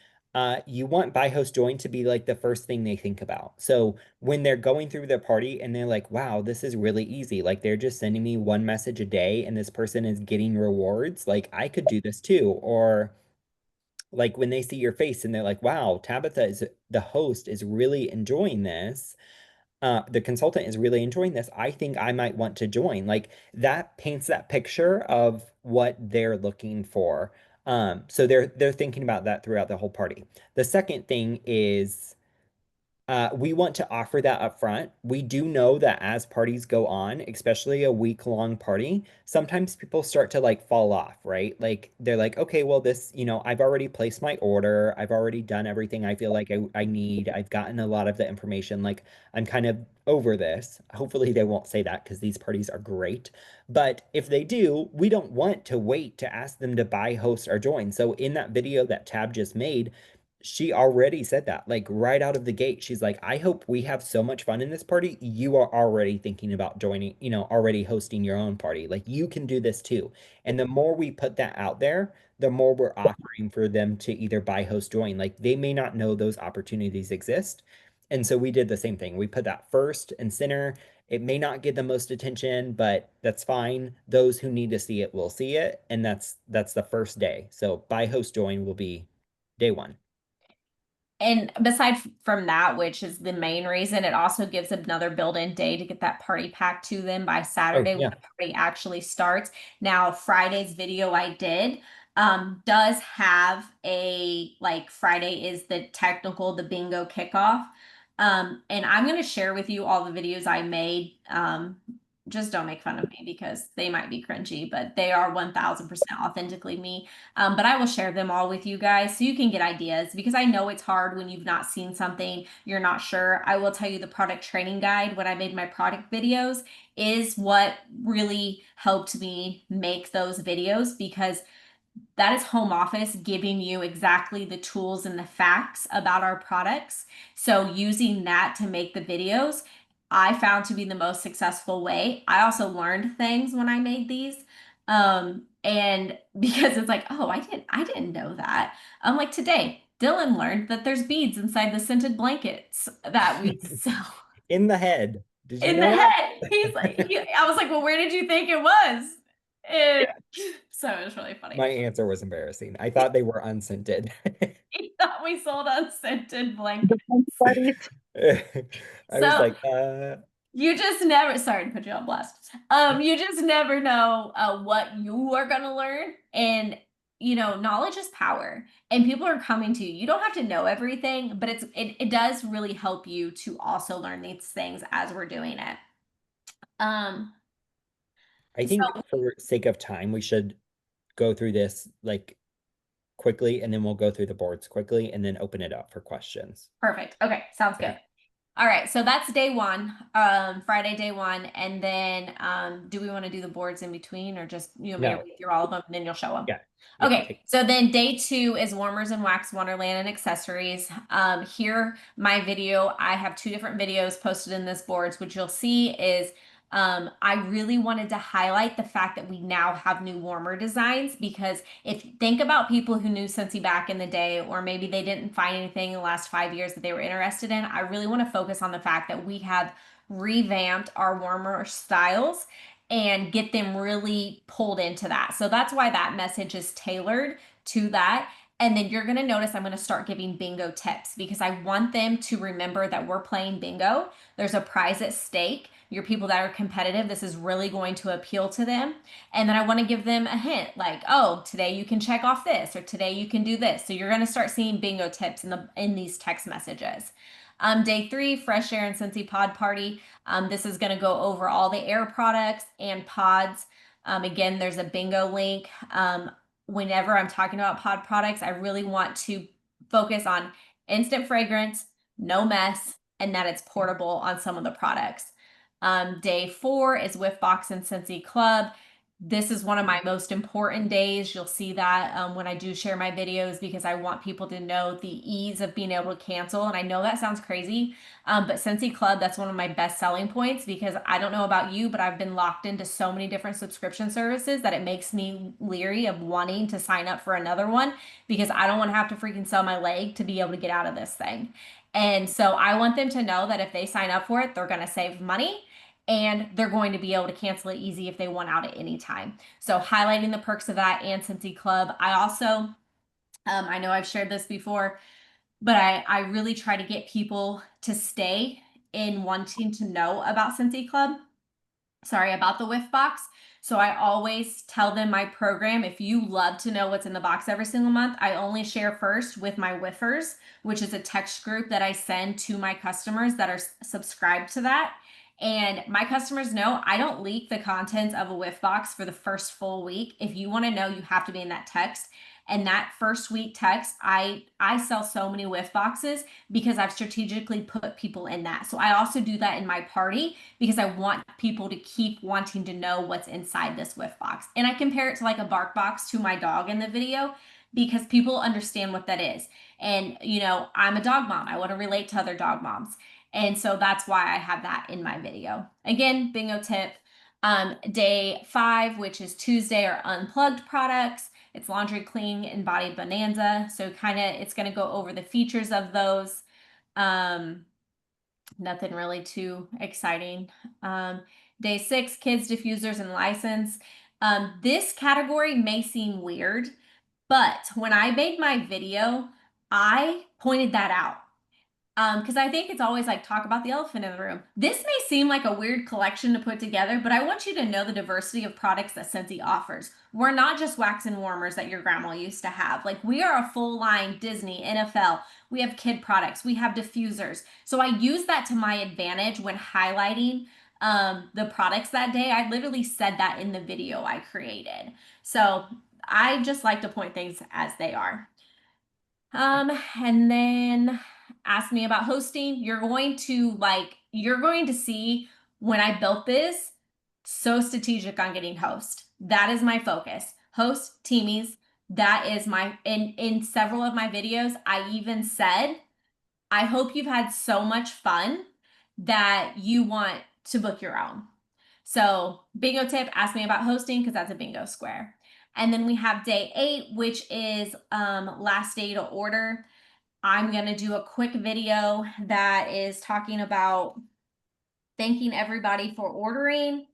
you want buy host join to be like the first thing they think about. So when they're going through their party and they're like, wow, this is really easy. Like they're just sending me one message a day and this person is getting rewards. Like I could do this too. Or like when they see your face and they're like, wow, Tabitha is the host is really enjoying this, the consultant is really enjoying this. I think I might want to join. Like that paints that picture of what they're looking for. So they're thinking about that throughout the whole party. The second thing is we want to offer that up front. We do know that as parties go on, especially a week-long party, sometimes people start to like fall off, right? Like they're like, okay, well, this, I've already placed my order. I've already done everything I feel like I need. I've gotten a lot of the information. Like I'm kind of over this. Hopefully they won't say that because these parties are great. But if they do, we don't want to wait to ask them to buy, host, or join. So in that video that Tab just made, she already said that, like right out of the gate. She's like, I hope we have so much fun in this party. You are already thinking about joining, already hosting your own party. Like you can do this too. And the more we put that out there, the more we're offering for them to either buy, host, join. Like they may not know those opportunities exist. And so we did the same thing. We put that first and center. It may not get the most attention, but that's fine. Those who need to see it will see it. And that's the first day. So buy, host, join will be day one.
And beside from that, which is the main reason, it also gives another built-in day to get that party pack to them by
Oh,
Saturday when
yeah.
the party actually starts. Now, Friday's video I did does have a like Friday is the bingo kickoff. And I'm gonna share with you all the videos I made. Just don't make fun of me because they might be cringy, but they are 1000% authentically me. But I will share them all with you guys so you can get ideas because I know it's hard when you've not seen something, you're not sure. I will tell you the product training guide when I made my product videos is what really helped me make those videos because that is home office giving you exactly the tools and the facts about our products. So using that to make the videos, I found to be the most successful way. I also learned things when I made these. And because it's like, oh, I didn't know that. I'm like today, Dylan learned that there's beads inside the scented blankets that we sell.
In the head. Did you
In the
know that?
head. He's like, I was like, well, where did you think it was? And so it was really funny.
My answer was embarrassing. I thought they were unscented.
He thought we sold unscented blankets.
Buddies.
I was
So
like,
you just never, sorry to put you on blast. You just never know what you are gonna learn. And knowledge is power. And people are coming to you. You don't have to know everything, but it does really help you to also learn these things as we're doing it.
I
So
think for sake of time, we should go through this like quickly, and then we'll go through the boards quickly and then open it up for questions.
perfect. Okay, sounds good.
Okay.
All right, so that's day one, Friday, day one. And then do we want to do the boards in between, or just you want me to
No.
read through all of them and then you'll show them?
Yeah.
Okay, so then day two is warmers and wax wonderland and accessories. Here, my video, I have 2 different videos posted in this boards, which you'll see is I really wanted to highlight the fact that we now have new warmer designs, because if you think about people who knew Scentsy back in the day, or maybe they didn't find anything in the last 5 years that they were interested in, I really want to focus on the fact that we have revamped our warmer styles and get them really pulled into that. So that's why that message is tailored to that. And then you're going to notice I'm going to start giving bingo tips, because I want them to remember that we're playing bingo. There's a prize at stake. Your people that are competitive, this is really going to appeal to them. And then I want to give them a hint like, oh, today you can check off this, or today you can do this. So you're going to start seeing bingo tips in these text messages. Day 3, fresh air and Scentsy pod party. This is going to go over all the air products and pods. Again, there's a bingo link. Whenever I'm talking about pod products, I really want to focus on instant fragrance, no mess, and that it's portable on some of the products. Day 4 is Whiff Box and Scentsy Club. This is one of my most important days. You'll see that when I do share my videos, because I want people to know the ease of being able to cancel. And I know that sounds crazy, but Scentsy Club, that's one of my best selling points, because I don't know about you, but I've been locked into so many different subscription services that it makes me leery of wanting to sign up for another one, because I don't want to have to freaking sell my leg to be able to get out of this thing. And so I want them to know that if they sign up for it, they're going to save money, and they're going to be able to cancel it easy if they want out at any time. So highlighting the perks of that and Scentsy Club. I also, I know I've shared this before, but I really try to get people to stay in wanting to know about Scentsy Club. Sorry, about the Whiff Box. So I always tell them my program. If you love to know what's in the box every single month, I only share first with my Whiffers, which is a text group that I send to my customers that are subscribed to that. And my customers know I don't leak the contents of a Whiff Box for the first full week. If you want to know, you have to be in that text. And that first week text, I sell so many Whiff Boxes because I've strategically put people in that. So I also do that in my party, because I want people to keep wanting to know what's inside this Whiff Box. And I compare it to like a bark box to my dog in the video, because people understand what that is. And I'm a dog mom. I want to relate to other dog moms. And so that's why I have that in my video. Again, bingo tip. Day 5, which is Tuesday, are unplugged products. It's laundry cleaning and body bonanza. So it's going to go over the features of those. Nothing really too exciting. Day 6, kids, diffusers, and license. This category may seem weird, but when I made my video, I pointed that out. Because I think it's always like talk about the elephant in the room. This may seem like a weird collection to put together, but I want you to know the diversity of products that Scentsy offers. We're not just wax and warmers that your grandma used to have. Like, we are a full line Disney, NFL. We have kid products. We have diffusers. So I use that to my advantage when highlighting the products that day. I literally said that in the video I created. So I just like to point things as they are. And then ask me about hosting. You're going to see when I built this, so strategic on getting host. That is my focus. Host, teamies. That is in several of my videos, I even said, I hope you've had so much fun that you want to book your own. So bingo tip, ask me about hosting, because that's a bingo square. And then we have day 8, which is last day to order. I'm going to do a quick video that is talking about thanking everybody for ordering.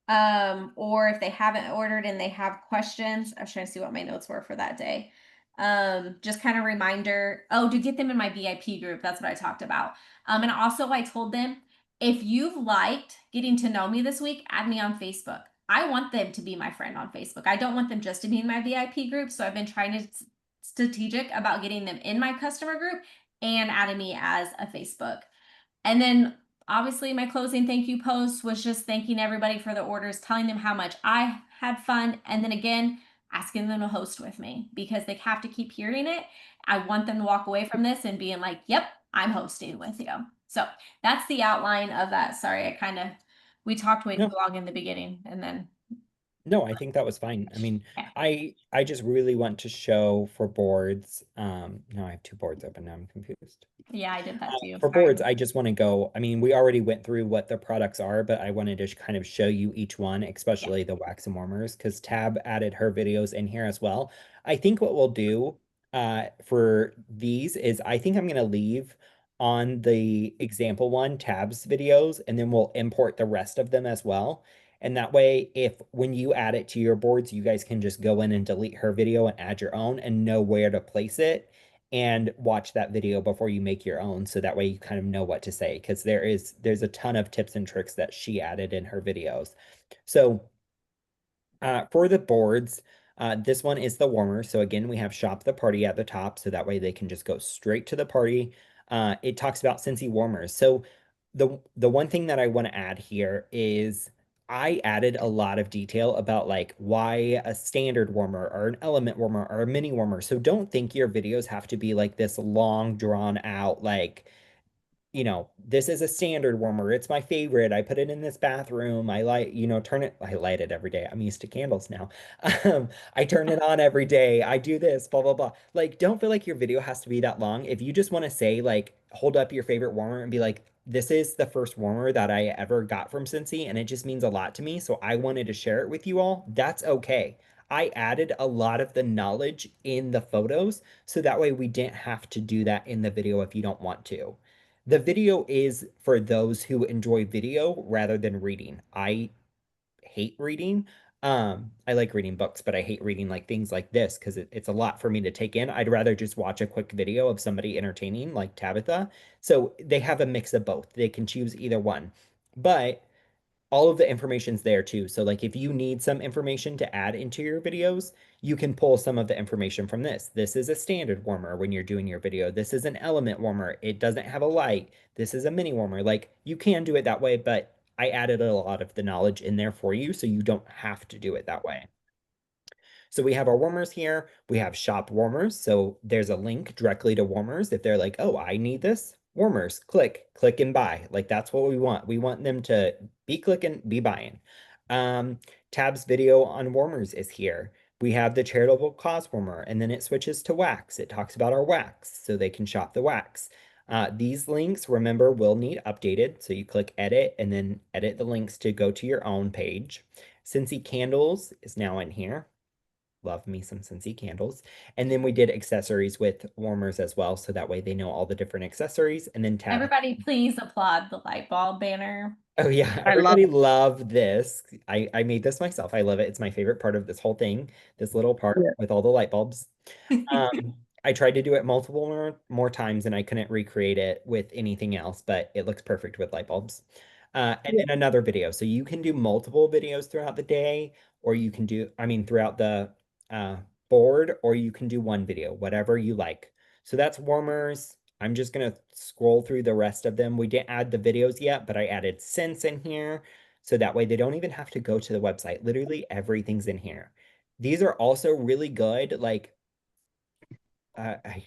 Or if they haven't ordered and they have questions, I was trying to see what my notes were for that day. Just kind of reminder, oh, to get them in my VIP group. That's what I talked about. And also I told them, if you've liked getting to know me this week, add me on Facebook. I want them to be my friend on Facebook. I don't want them just to be in my VIP group. So I've been trying to strategic about getting them in my customer group and adding me as a Facebook. And then obviously my closing thank you post was just thanking everybody for the orders, telling them how much I had fun, and then again asking them to host with me because they have to keep hearing it. I want them to walk away from this and being like, yep, I'm hosting with you. So that's the outline of that. Sorry, we talked way too
No,
long in the beginning and then
no, I think that was fine. I mean,
yeah,
I just really want to show for boards. No, I have two boards open now. I'm confused.
yeah, I did that too.
For
Sorry.
boards, I just want to go. I mean, we already went through what the products are, but I wanted to kind of show you each one,
Yeah.
especially the wax and warmers, because Tab added her videos in here as well. I think what we'll do for these is I think I'm going to leave on the example one Tab's videos, and then we'll import the rest of them as well. And that way, if when you add it to your boards, you guys can just go in and delete her video and add your own and know where to place it and watch that video before you make your own. So that way you kind of know what to say because there's a ton of tips and tricks that she added in her videos. So for the boards, this one is the warmer. So again, we have shop the party at the top, so that way they can just go straight to the party. It talks about Scentsy warmers. So the one thing that I want to add here is I added a lot of detail about like why a standard warmer or an element warmer or a mini warmer. So don't think your videos have to be like this long drawn out like this is a standard warmer. It's my favorite. I put it in this bathroom. I light, turn it, I light it every day. I'm used to candles now. I turn it on every day. I do this, blah, blah, blah. Like, don't feel like your video has to be that long. If you just want to say, like, hold up your favorite warmer and be like, this is the first warmer that I ever got from Scentsy, and it just means a lot to me. So I wanted to share it with you all. That's okay. I added a lot of the knowledge in the photos, so that way we didn't have to do that in the video if you don't want to. The video is for those who enjoy video rather than reading. I hate reading. I like reading books, but I hate reading like things like this because it's a lot for me to take in. I'd rather just watch a quick video of somebody entertaining like Tabitha. So they have a mix of both. They can choose either one. But all of the information's there too. So like if you need some information to add into your videos, you can pull some of the information from this. This is a standard warmer when you're doing your video. This is an element warmer. It doesn't have a light. This is a mini warmer. Like you can do it that way, but I added a lot of the knowledge in there for you so you don't have to do it that way. So we have our warmers here. We have shop warmers. So there's a link directly to warmers. If they're like, oh, I need this, warmers, click and buy. Like that's what we want. We want them to be clicking, be buying. Tab's video on warmers is here. We have the charitable cause warmer, and then it switches to wax. It talks about our wax, so they can shop the wax. These links, remember, will need updated. So you click edit and then edit the links to go to your own page. Scentsy Candles is now in here. Love me some Scentsy candles. And then we did accessories with warmers as well. So that way they know all the different accessories. And then tab.
Everybody please applaud the light bulb banner.
Oh yeah,
I love
everybody loved this. I made this myself. I love it. It's my favorite part of this whole thing. This little part
it.
with all the light bulbs. I tried to do it multiple more times and I couldn't recreate it with anything else, but it looks perfect with light bulbs. And
Yeah.
then another video. So you can do multiple videos throughout the day, or you can do, I mean, throughout the uh, board, or you can do one video, whatever you like. So that's warmers. I'm just gonna scroll through the rest of them. We didn't add the videos yet, but I added scents in here. So that way they don't even have to go to the website. Literally everything's in here. These are also really good. Like, I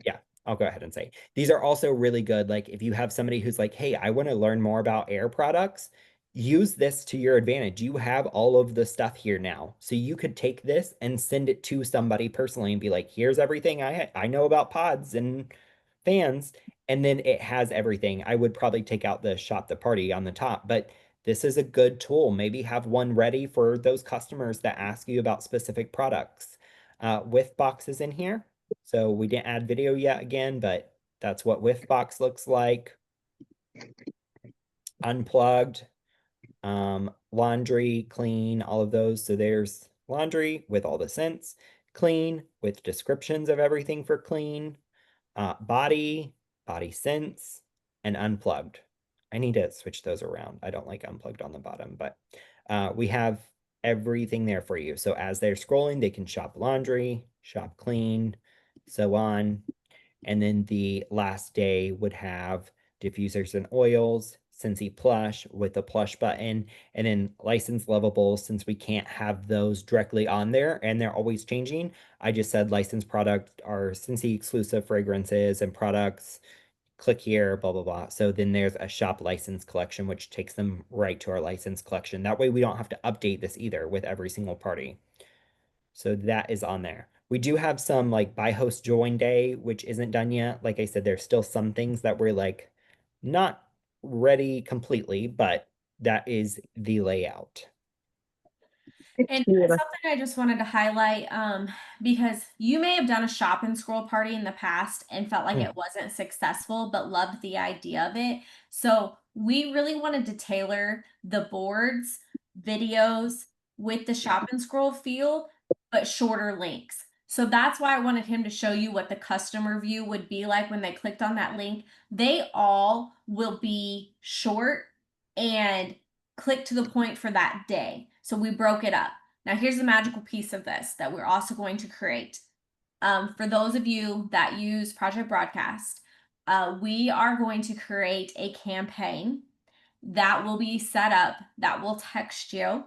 yeah, I'll go ahead and say these are also really good. Like if you have somebody who's like, hey, I want to learn more about air products, use this to your advantage. You have all of the stuff here now. So you could take this and send it to somebody personally and be like, here's everything I know about pods and fans. And then it has everything. I would probably take out the shop the party on the top, but this is a good tool. Maybe have one ready for those customers that ask you about specific products with boxes in here. So we didn't add video yet again, but that's what Whiffbox looks like. Unplugged, laundry, clean, all of those. So there's laundry with all the scents, clean with descriptions of everything for clean, body, body scents, and unplugged. I need to switch those around. I don't like unplugged on the bottom, but we have everything there for you. So as they're scrolling, they can shop laundry, shop clean, so on. And then the last day would have diffusers and oils, Scentsy plush with the plush button, and then licensed lovables. Since we can't have those directly on there and they're always changing, I just said licensed product are Scentsy exclusive fragrances and products. Click here, blah, blah, blah. So then there's a shop license collection, which takes them right to our license collection. That way we don't have to update this either with every single party. So that is on there. We do have some like buy host join day, which isn't done yet. Like I said, there's still some things that we're like not ready completely, but that is the layout.
And something I just wanted to highlight, because you may have done a shop and scroll party in the past and felt like
Mm.
it wasn't successful, but loved the idea of it. So we really wanted to tailor the boards, videos with the shop and scroll feel, but shorter links. So that's why I wanted him to show you what the customer view would be like when they clicked on that link. They all will be short and click to the point for that day. So we broke it up. Now here's the magical piece of this that we're also going to create. For those of you that use Project Broadcast, we are going to create a campaign that will be set up that will text you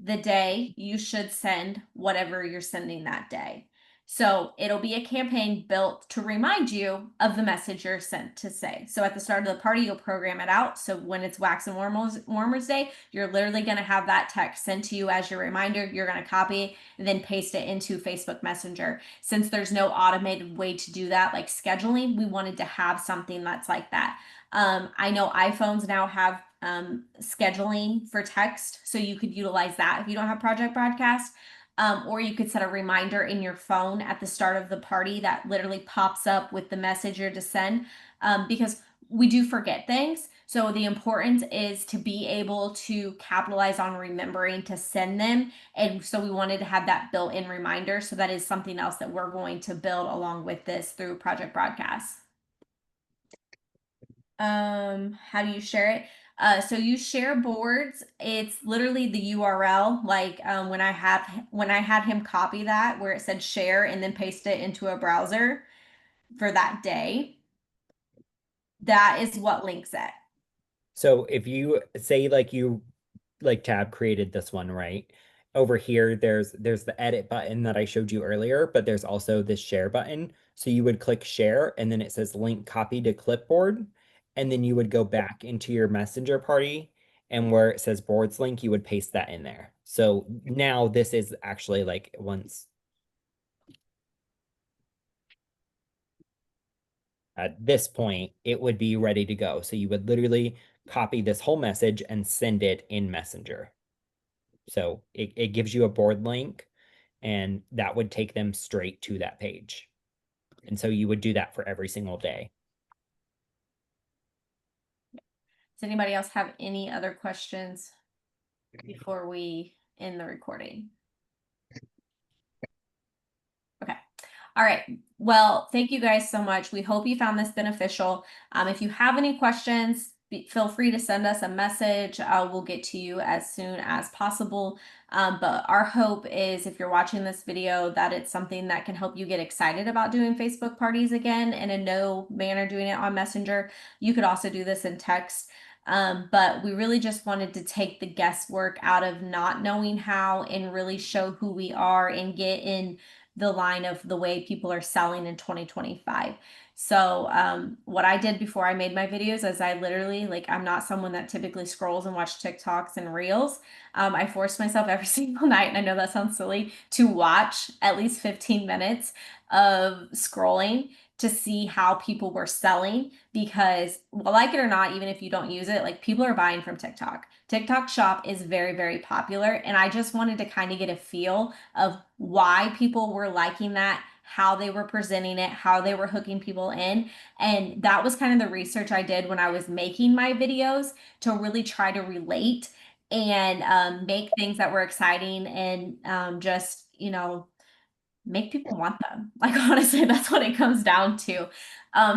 the day you should send whatever you're sending that day. So it'll be a campaign built to remind you of the message you're sent to say. So at the start of the party, you'll program it out. So when it's Wax and Warmers Day, you're literally going to have that text sent to you as your reminder. You're going to copy and then paste it into Facebook Messenger. Since there's no automated way to do that, like scheduling, we wanted to have something that's like that. I know iPhones now have scheduling for text, so you could utilize that if you don't have Project Broadcast. Or you could set a reminder in your phone at the start of the party that literally pops up with the message you're to send, because we do forget things. So the importance is to be able to capitalize on remembering to send them. And so we wanted to have that built-in reminder. So that is something else that we're going to build along with this through Project Broadcast. How do you share it? So you share boards. It's literally the URL. Like when I had him copy that where it said share and then paste it into a browser for that day. That is what links it.
So if you say like Tab created this one, right? Over here, there's the edit button that I showed you earlier, but there's also this share button. So you would click share and then it says link copy to clipboard. And then you would go back into your messenger party and where it says boards link, you would paste that in there. So now this is actually like once at this point, it would be ready to go. So you would literally copy this whole message and send it in Messenger. So it gives you a board link and that would take them straight to that page. And so you would do that for every single day.
Does anybody else have any other questions before we end the recording? Okay. All right. Well, thank you guys so much. We hope you found this beneficial. If you have any questions, feel free to send us a message. We'll get to you as soon as possible. But our hope is if you're watching this video that it's something that can help you get excited about doing Facebook parties again and in no manner doing it on Messenger. You could also do this in text. But we really just wanted to take the guesswork out of not knowing how and really show who we are and get in the line of the way people are selling in 2025. So what I did before I made my videos is I literally, like, I'm not someone that typically scrolls and watch TikToks and Reels. I forced myself every single night, and I know that sounds silly, to watch at least 15 minutes of scrolling to see how people were selling because, well, like it or not, even if you don't use it, like people are buying from TikTok. TikTok shop is very, very popular. And I just wanted to kind of get a feel of why people were liking that, how they were presenting it, how they were hooking people in. And that was kind of the research I did when I was making my videos to really try to relate and make things that were exciting and just, you know, make people want them. Like honestly, that's what it comes down to.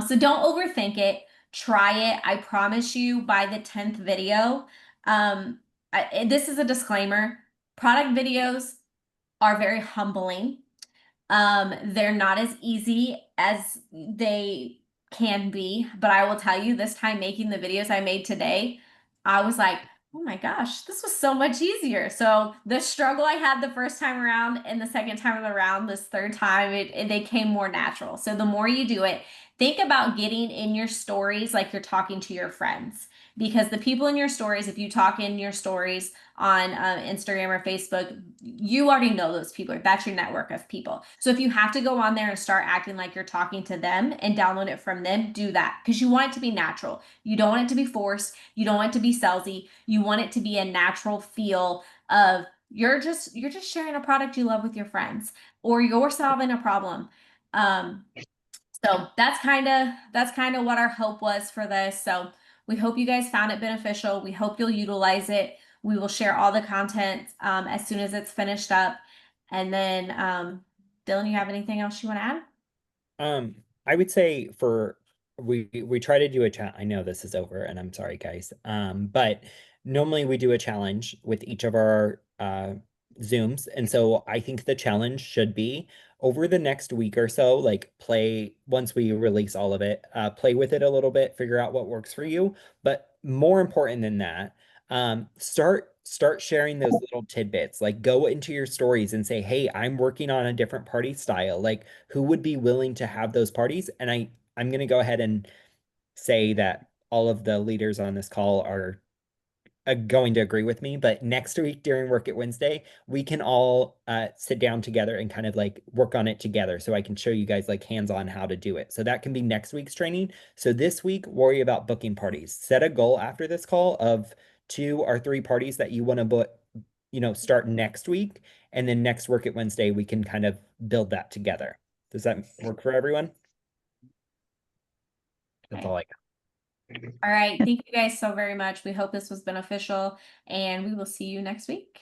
So don't overthink it. Try it. I promise you by the 10th video. This is a disclaimer. Product videos are very humbling. They're not as easy as they can be, but I will tell you this time making the videos I made today, I was like, oh my gosh, this was so much easier. So the struggle I had the first time around and the second time around, this third time, they came more natural. So the more you do it, think about getting in your stories like you're talking to your friends. Because the people in your stories, if you talk in your stories on Instagram or Facebook, you already know those people. That's your network of people. So if you have to go on there and start acting like you're talking to them and download it from them, do that because you want it to be natural. You don't want it to be forced. You don't want it to be salesy. You want it to be a natural feel of you're just sharing a product you love with your friends or you're solving a problem. So that's kind of what our hope was for this. So we hope you guys found it beneficial. We hope you'll utilize it. We will share all the content as soon as it's finished up. And then, Dylan, you have anything else you want to add?
I would say for we try to do a chat. I know this is over, and I'm sorry, guys. But normally we do a challenge with each of our Zooms, and so I think the challenge should be over the next week or so, like play once we release all of it, play with it a little bit, figure out what works for you. But more important than that, start sharing those little tidbits. Like go into your stories and say, "Hey, I'm working on a different party style. Like who would be willing to have those parties?" And I'm going to go ahead and say that all of the leaders on this call are going to agree with me, but next week during Work It Wednesday, we can all sit down together and kind of like work on it together so I can show you guys like hands-on how to do it. So that can be next week's training. So this week, worry about booking parties. Set a goal after this call of 2 or 3 parties that you want to book, start next week. And then next Work It Wednesday, we can kind of build that together. Does that work for everyone? That's all I got.
All right. Thank you guys so very much. We hope this was beneficial and we will see you next week.